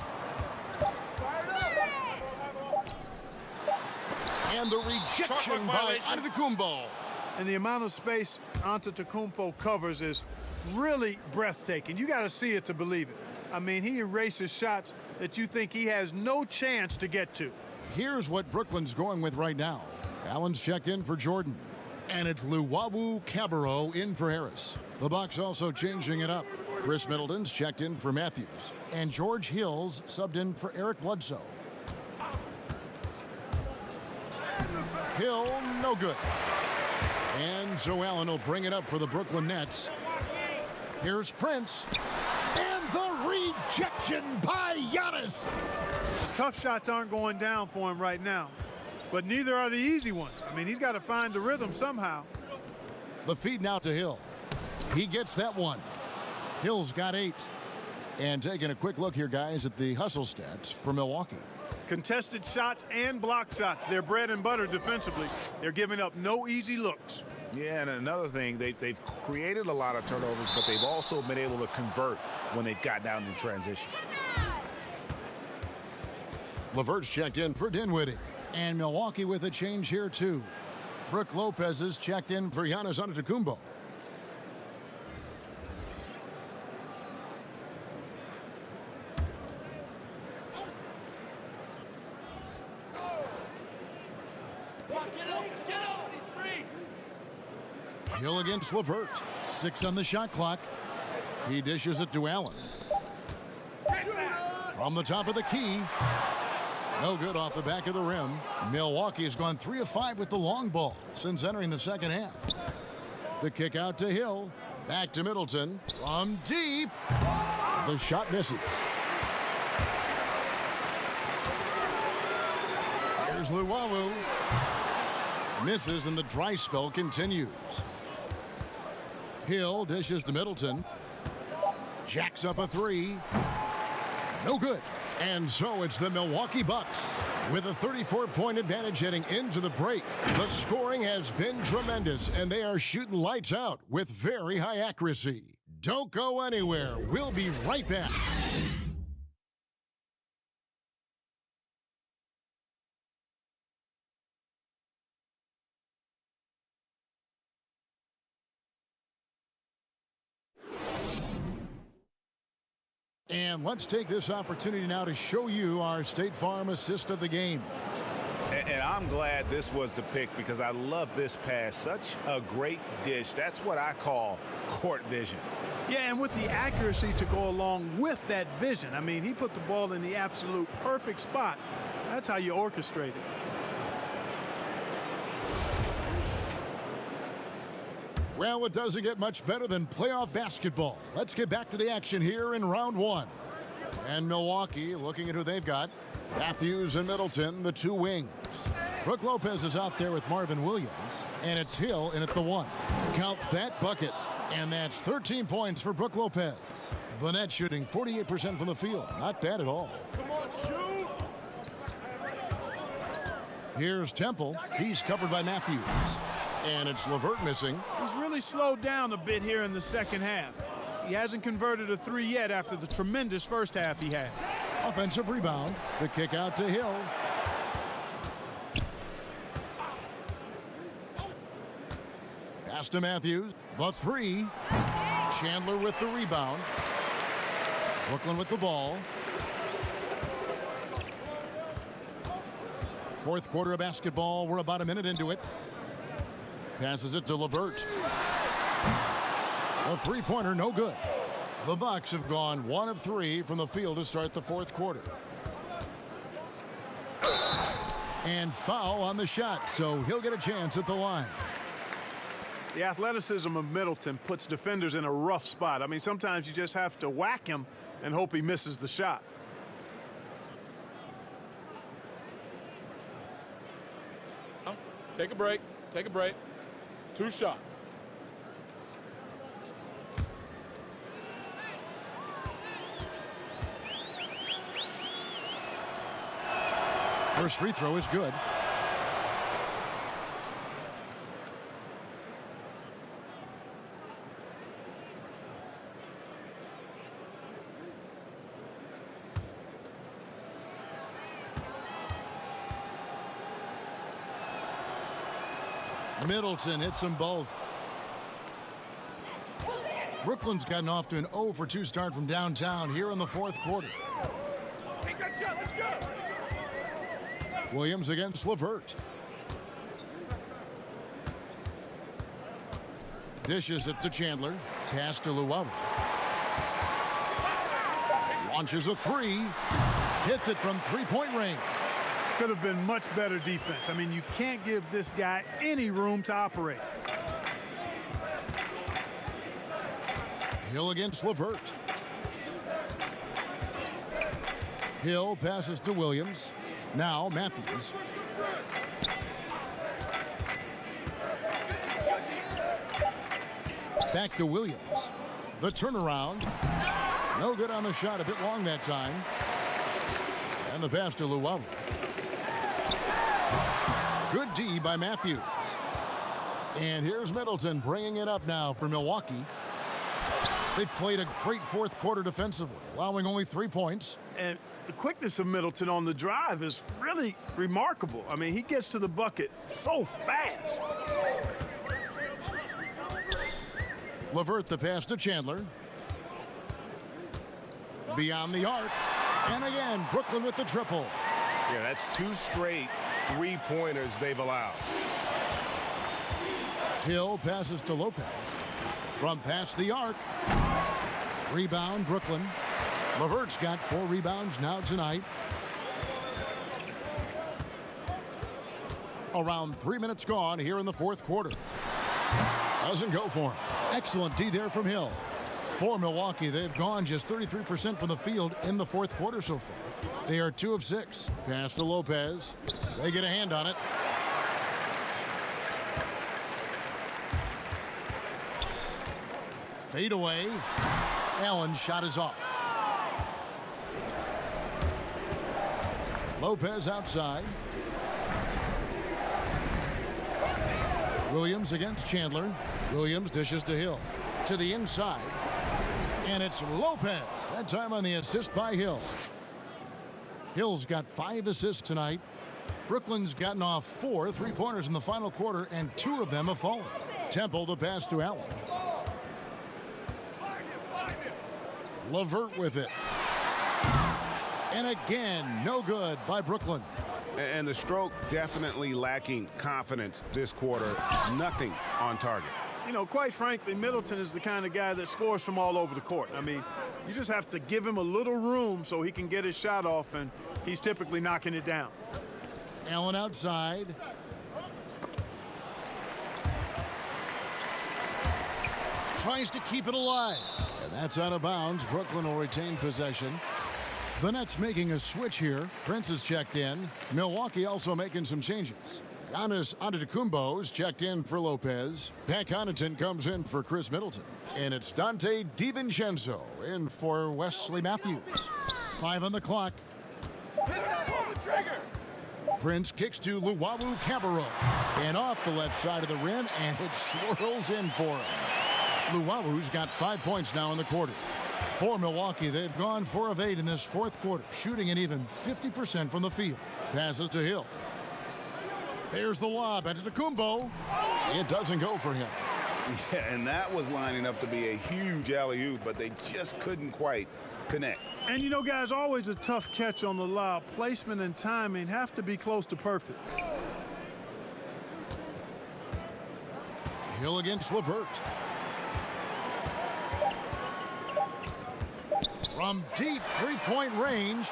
And the rejection by Antetokounmpo. And the amount of space Antetokounmpo covers is really breathtaking. You got to see it to believe it. I mean, he erases shots that you think he has no chance to get to. Here's what Brooklyn's going with right now. Allen's checked in for Jordan. And it's Luwawu Cabarrot in for Harris. The Bucks also changing it up. Chris Middleton's checked in for Matthews. And George Hill's subbed in for Eric Bledsoe. Hill, no good. And so Allen will bring it up for the Brooklyn Nets. Here's Prince. And the rejection by Giannis. Tough shots aren't going down for him right now. But neither are the easy ones. I mean, he's got to find the rhythm somehow. The feed now to Hill. He gets that one. Hill's got 8. And taking a quick look here, guys, at the hustle stats for Milwaukee. Contested shots and block shots. They're bread and butter defensively. They're giving up no easy looks. Yeah, and another thing, they've created a lot of turnovers, but they've also been able to convert when they've gotten out in transition. LeVert's checked in for Dinwiddie. And Milwaukee with a change here, too. Brook Lopez is checked in for Giannis Antetokounmpo. Hill against LeVert. 6 on the shot clock. He dishes it to Allen. From the top of the key. No good off the back of the rim. Milwaukee has gone 3 of 5 with the long ball since entering the second half. The kick out to Hill. Back to Middleton. From deep. The shot misses. Here's Luwawu. Misses and the dry spell continues. Hill dishes to Middleton. Jacks up a 3. No good. And so it's the Milwaukee Bucks with a 34-point advantage heading into the break. The scoring has been tremendous, and they are shooting lights out with very high accuracy. Don't go anywhere. We'll be right back. And let's take this opportunity now to show you our State Farm assist of the game. And I'm glad this was the pick because I love this pass. Such a great dish. That's what I call court vision. Yeah, and with the accuracy to go along with that vision. I mean, he put the ball in the absolute perfect spot. That's how you orchestrate it. Well, it doesn't get much better than playoff basketball. Let's get back to the action here in round 1. And Milwaukee looking at who they've got. Matthews and Middleton, the 2 wings. Brook Lopez is out there with Marvin Williams. And it's Hill in at the 1. Count that bucket. And that's 13 points for Brook Lopez. Burnett shooting 48% from the field. Not bad at all. Come on, shoot! Here's Temple. He's covered by Matthews. And it's LeVert missing. He's really slowed down a bit here in the second half. He hasn't converted a 3 yet after the tremendous first half he had. Offensive rebound. The kick out to Hill. Pass to Matthews. The 3. Chandler with the rebound. Brooklyn with the ball. Fourth quarter of basketball. We're about a minute into it. Passes it to LeVert. A three-pointer, no good. The Bucks have gone 1 of 3 from the field to start the fourth quarter. And foul on the shot, so he'll get a chance at the line. The athleticism of Middleton puts defenders in a rough spot. I mean, sometimes you just have to whack him and hope he misses the shot. Take a break. Take a break. 2 shots. First free throw is good. Middleton hits them both. Brooklyn's gotten off to an 0 for 2 start from downtown here in the fourth quarter. Take that shot. Let's go. Williams against LeVert. Dishes it to Chandler. Pass to Luwawu. Launches a 3. Hits it from three-point range. Could have been much better defense. I mean, you can't give this guy any room to operate. Hill against LeVert. Hill passes to Williams. Now Matthews. Back to Williams. The turnaround. No good on the shot. A bit long that time. And the pass to Luwawu. Good D by Matthews. And here's Middleton bringing it up now for Milwaukee. They've played a great fourth quarter defensively, allowing only 3 points. And the quickness of Middleton on the drive is really remarkable. I mean, he gets to the bucket so fast. LeVert the pass to Chandler. Beyond the arc. And again, Brooklyn with the triple. Yeah, that's 2 straight three-pointers they've allowed. Hill passes to Lopez. From past the arc. Rebound, Brooklyn. LeVert's got 4 rebounds now tonight. Around 3 minutes gone here in the fourth quarter. Doesn't go for him. Excellent D there from Hill. For Milwaukee, they've gone just 33% from the field in the fourth quarter so far. They are 2 of 6. Pass to Lopez. They get a hand on it. Fade away. Allen's shot is off. Lopez outside. Williams against Chandler. Williams dishes to Hill. To the inside. And it's Lopez. That time on the assist by Hill. Hill's got 5 assists tonight. Brooklyn's gotten off 4 three-pointers in the final quarter, and 2 of them have fallen. Temple the pass to Allen. LeVert with it. And again, no good by Brooklyn. And the stroke definitely lacking confidence this quarter. Nothing on target. You know, quite frankly, Middleton is the kind of guy that scores from all over the court. I mean, you just have to give him a little room so he can get his shot off, and he's typically knocking it down. Allen outside. Tries to keep it alive. And that's out of bounds. Brooklyn will retain possession. The Nets making a switch here. Prince is checked in. Milwaukee also making some changes. Giannis Antetokounmpo's checked in for Lopez. Pat Connaughton comes in for Chris Middleton. And it's Dante DiVincenzo in for Wesley Matthews. 5 on the clock. Prince kicks to Luwawu Cabarrot. And off the left side of the rim, and it swirls in for him. Luwawu's got 5 points now in the quarter. For Milwaukee, they've gone 4 of 8 in this fourth quarter, shooting an even 50% from the field. Passes to Hill. There's the lob at Antetokounmpo. It doesn't go for him. Yeah, and that was lining up to be a huge alley-oop, but they just couldn't quite connect. And you know, guys, always a tough catch on the lob. Placement and timing have to be close to perfect. Hill against LeVert. from deep three-point range.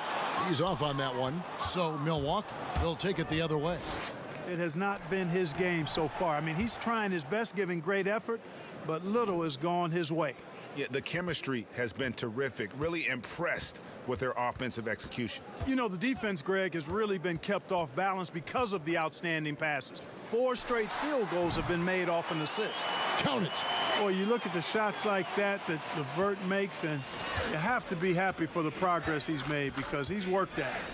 He's off on that one, so Milwaukee will take it the other way. It has not been his game so far. I mean, he's trying his best, giving great effort, but little has gone his way. Yeah, the chemistry has been terrific. Really impressed with their offensive execution. You know, the defense, Greg, has really been kept off balance because of the outstanding passes. 4 straight field goals have been made off an assist. Count it. Boy, you look at the shots like that LeVert makes, and you have to be happy for the progress he's made because he's worked at it.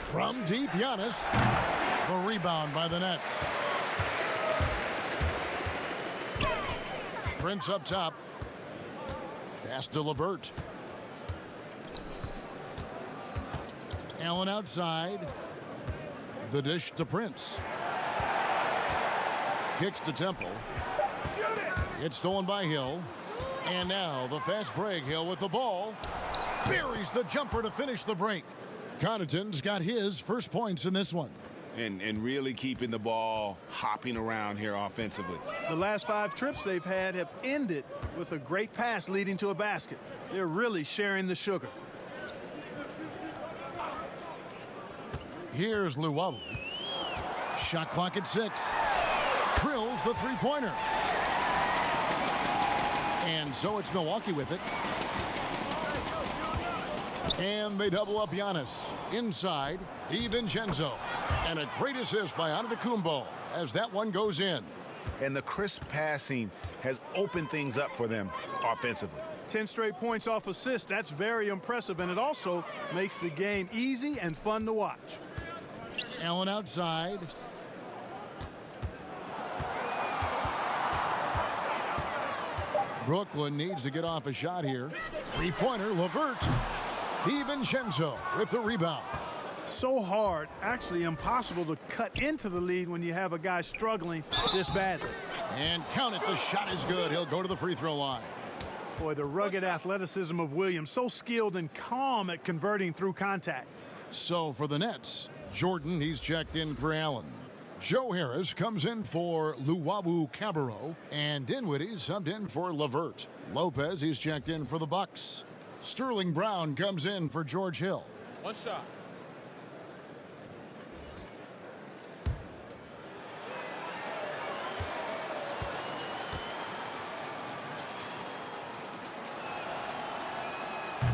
From deep, Giannis. The rebound by the Nets. Prince up top. Pass to LeVert. Allen outside. The dish to Prince. Kicks to Temple. It's stolen by Hill. And now the fast break. Hill with the ball. Buries the jumper to finish the break. Connaughton's got his first points in this one. And really keeping the ball hopping around here offensively. The last 5 trips they've had have ended with a great pass leading to a basket. They're really sharing the sugar. Here's Luwawu. Shot clock at 6. Drills the three-pointer. And so it's Milwaukee with it. And they double up Giannis. Inside, DiVincenzo. And a great assist by Antetokounmpo as that one goes in. And the crisp passing has opened things up for them offensively. 10 straight points off assists. That's very impressive, and it also makes the game easy and fun to watch. Allen outside. Brooklyn needs to get off a shot here. Three-pointer, LeVert. DiVincenzo with the rebound. So hard, actually impossible to cut into the lead when you have a guy struggling this badly. And count it, the shot is good. He'll go to the free throw line. Boy, the rugged athleticism of Williams, so skilled and calm at converting through contact. So for the Nets, Jordan, he's checked in for Allen. Joe Harris comes in for Luwawu-Cabarrot, and Dinwiddie subbed in for LeVert. Lopez, he's checked in for the Bucks. Sterling Brown comes in for George Hill. One shot.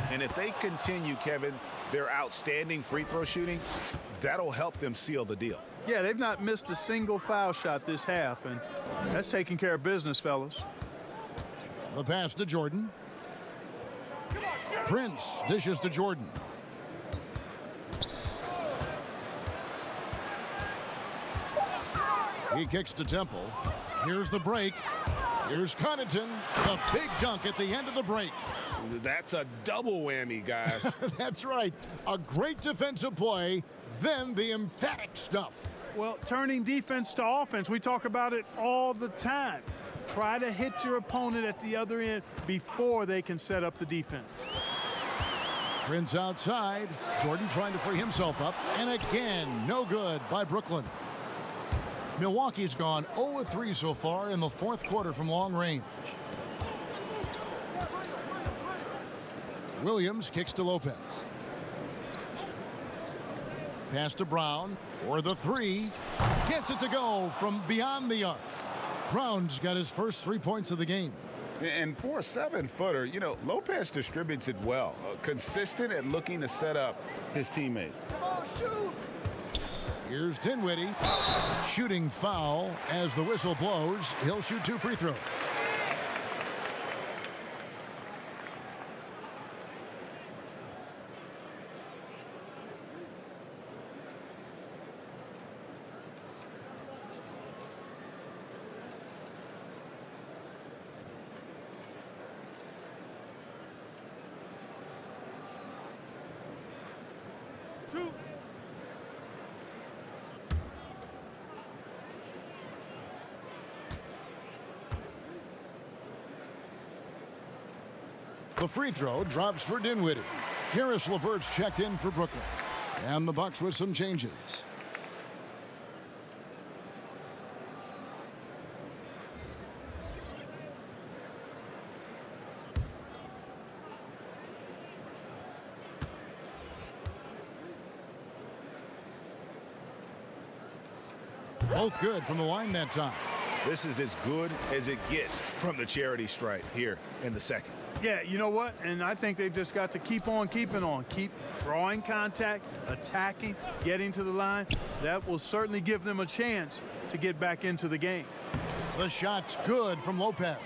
And if they continue, Kevin, their outstanding free throw shooting, that'll help them seal the deal. Yeah, they've not missed a single foul shot this half, and that's taking care of business, fellas. The pass to Jordan. Prince dishes to Jordan. He kicks to Temple. Here's the break. Here's Connaughton. The big dunk at the end of the break. That's a double whammy, guys. That's right. A great defensive play, then the emphatic stuff. Well, turning defense to offense, we talk about it all the time. Try to hit your opponent at the other end before they can set up the defense. Prince outside. Jordan trying to free himself up. And again, no good by Brooklyn. Milwaukee's gone 0-3 so far in the fourth quarter from long range. Williams kicks to Lopez. Pass to Brown for the three. Gets it to go from beyond the arc. Brown's got his first 3 points of the game. And for a 7-footer, you know, Lopez distributes it well. Consistent at looking to set up his teammates. Here's Dinwiddie. Shooting foul as the whistle blows. He'll shoot 2 free throws. The free throw drops for Dinwiddie. Karis LeVert's checked in for Brooklyn. And the Bucks with some changes. Both good from the line that time. This is as good as it gets from the charity stripe here in the second. Yeah, you know what? And I think they've just got to keep on keeping on. Keep drawing contact, attacking, getting to the line. That will certainly give them a chance to get back into the game. The shot's good from Lopez.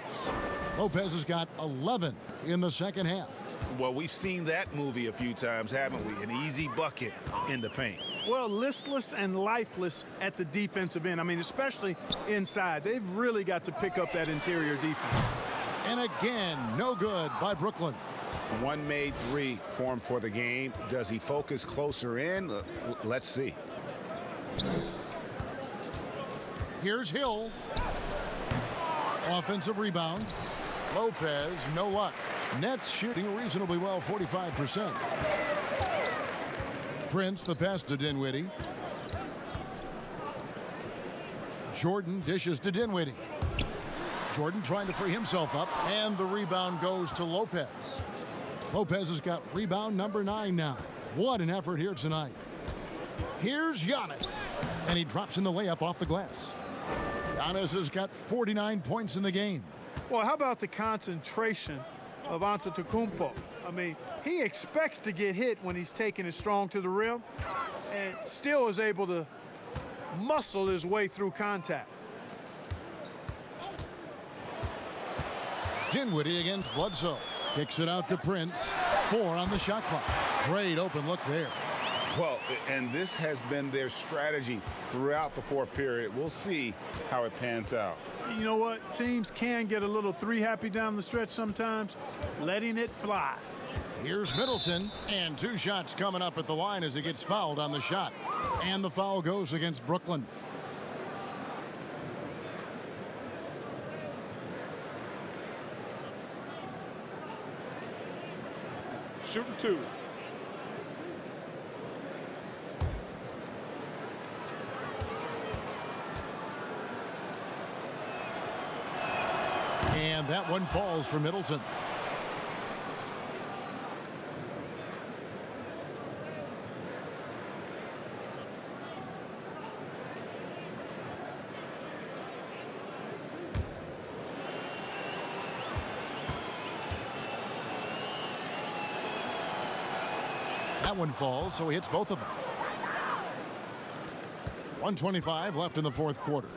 Lopez has got 11 in the second half. Well, we've seen that movie a few times, haven't we? An easy bucket in the paint. Well, listless and lifeless at the defensive end. I mean, especially inside. They've really got to pick up that interior defense. And again, no good by Brooklyn. One made three for him for the game. Does he focus closer in? Let's see. Here's Hill. Offensive rebound. Lopez, no luck. Nets shooting reasonably well, 45%. Prince, the pass to Dinwiddie. Jordan dishes to Dinwiddie. Jordan trying to free himself up, and the rebound goes to Lopez. Lopez has got rebound number 9 now. What an effort here tonight. Here's Giannis, and he drops in the layup off the glass. Giannis has got 49 points in the game. Well, how about the concentration of Antetokounmpo? I mean, he expects to get hit when he's taking it strong to the rim and still is able to muscle his way through contact. Dinwiddie against Bledsoe. Kicks it out to Prince. 4 on the shot clock. Great open look there. Well, and this has been their strategy throughout the fourth period. We'll see how it pans out. You know what? Teams can get a little three happy down the stretch sometimes, letting it fly. Here's Middleton, and 2 shots coming up at the line as he gets fouled on the shot. And the foul goes against Brooklyn. Shooting 2. And that one falls for Middleton. That one falls, so he hits both of them. 1:25 left in the fourth quarter.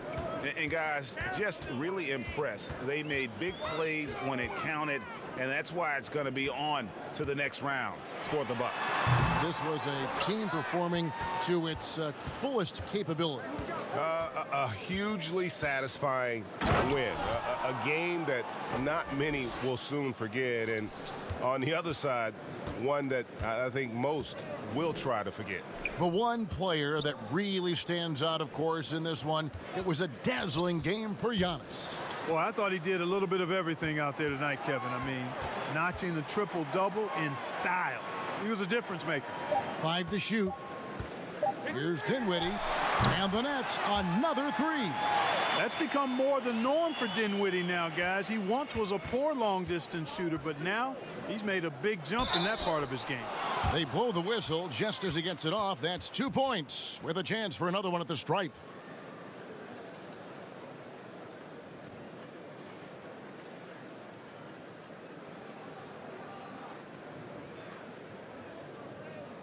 And guys, just really impressed. They made big plays when it counted, and that's why it's going to be on to the next round for the Bucks. This was a team performing to its fullest capability. A hugely satisfying win. A game that not many will soon forget. And on the other side, one that I think most will try to forget. The one player that really stands out, of course, in this one, it was a dazzling game for Giannis. Well, I thought he did a little bit of everything out there tonight, Kevin. I mean, notching the triple-double in style. He was a difference maker. 5 to shoot. Here's Dinwiddie, and the Nets another 3. That's become more the norm for Dinwiddie now, guys. He once was a poor long-distance shooter, but now he's made a big jump in that part of his game. They blow the whistle just as he gets it off. That's 2 points with a chance for another one at the stripe.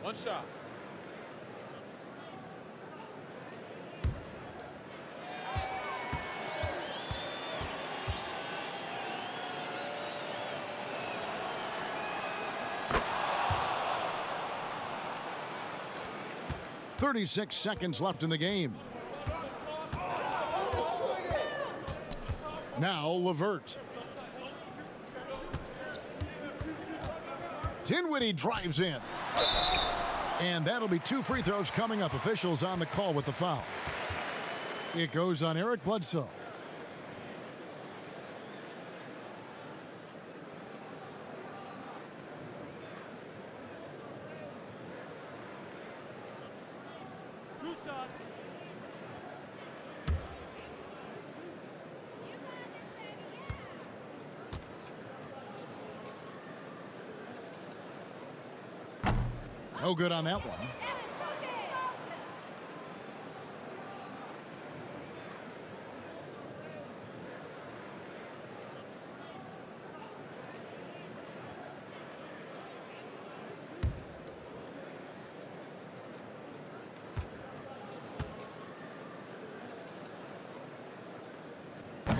One shot. .36 seconds left in the game. Now LeVert. Dinwiddie drives in. And that'll be 2 free throws coming up. Officials on the call with the foul. It goes on Eric Bledsoe. No good on that one.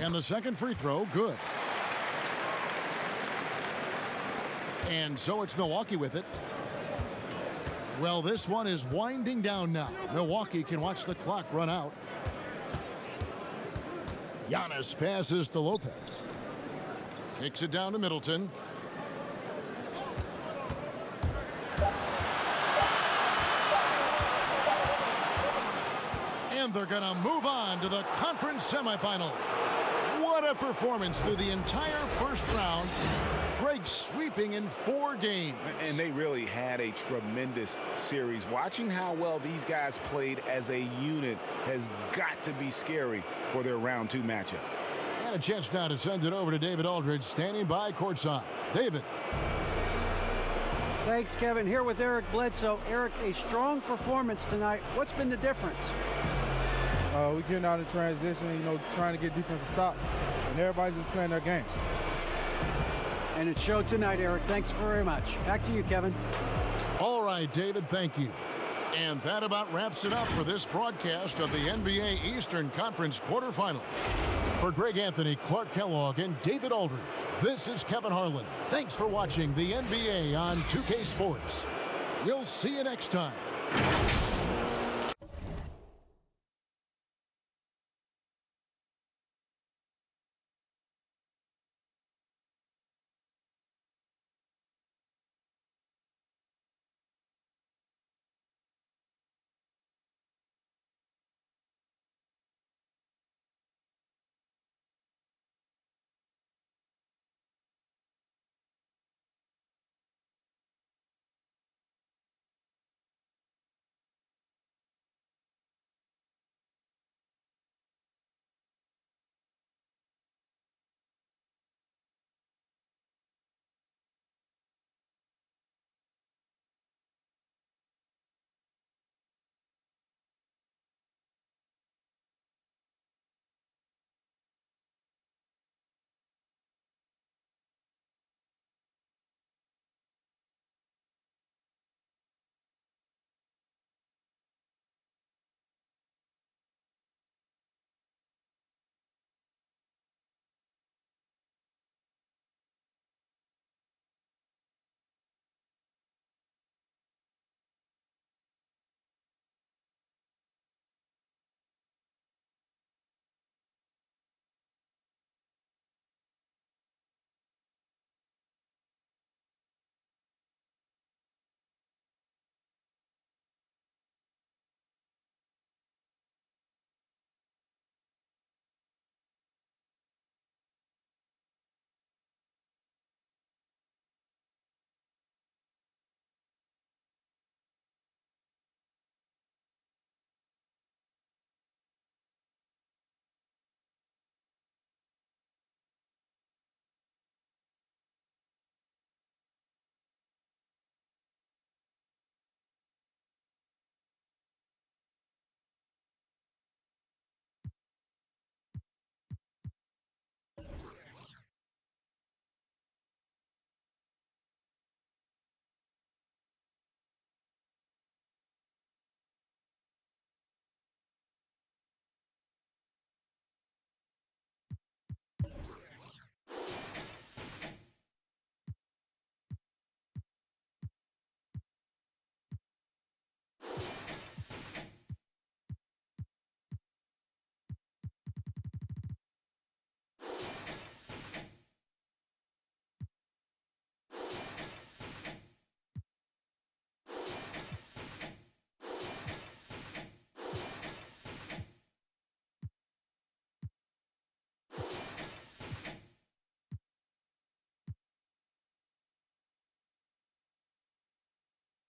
And the second free throw, good. And so it's Milwaukee with it. Well, this one is winding down now. Milwaukee can watch the clock run out. Giannis passes to Lopez. Kicks it down to Middleton. And they're going to move on to the conference semifinals. What a performance through the entire first round. Greg sweeping in 4 games. And they really had a tremendous series. Watching how well these guys played as a unit has got to be scary for their round 2 matchup. And a chance now to send it over to David Aldridge, standing by courtside. David. Thanks, Kevin. Here with Eric Bledsoe. Eric, a strong performance tonight. What's been the difference? We're getting out in transition, trying to get defense to stop, and everybody's just playing their game. And it showed tonight, Eric. Thanks very much. Back to you, Kevin. All right, David, thank you. And that about wraps it up for this broadcast of the NBA Eastern Conference quarterfinals. For Greg Anthony, Clark Kellogg, and David Aldridge, this is Kevin Harlan. Thanks for watching the NBA on 2K Sports. We'll see you next time.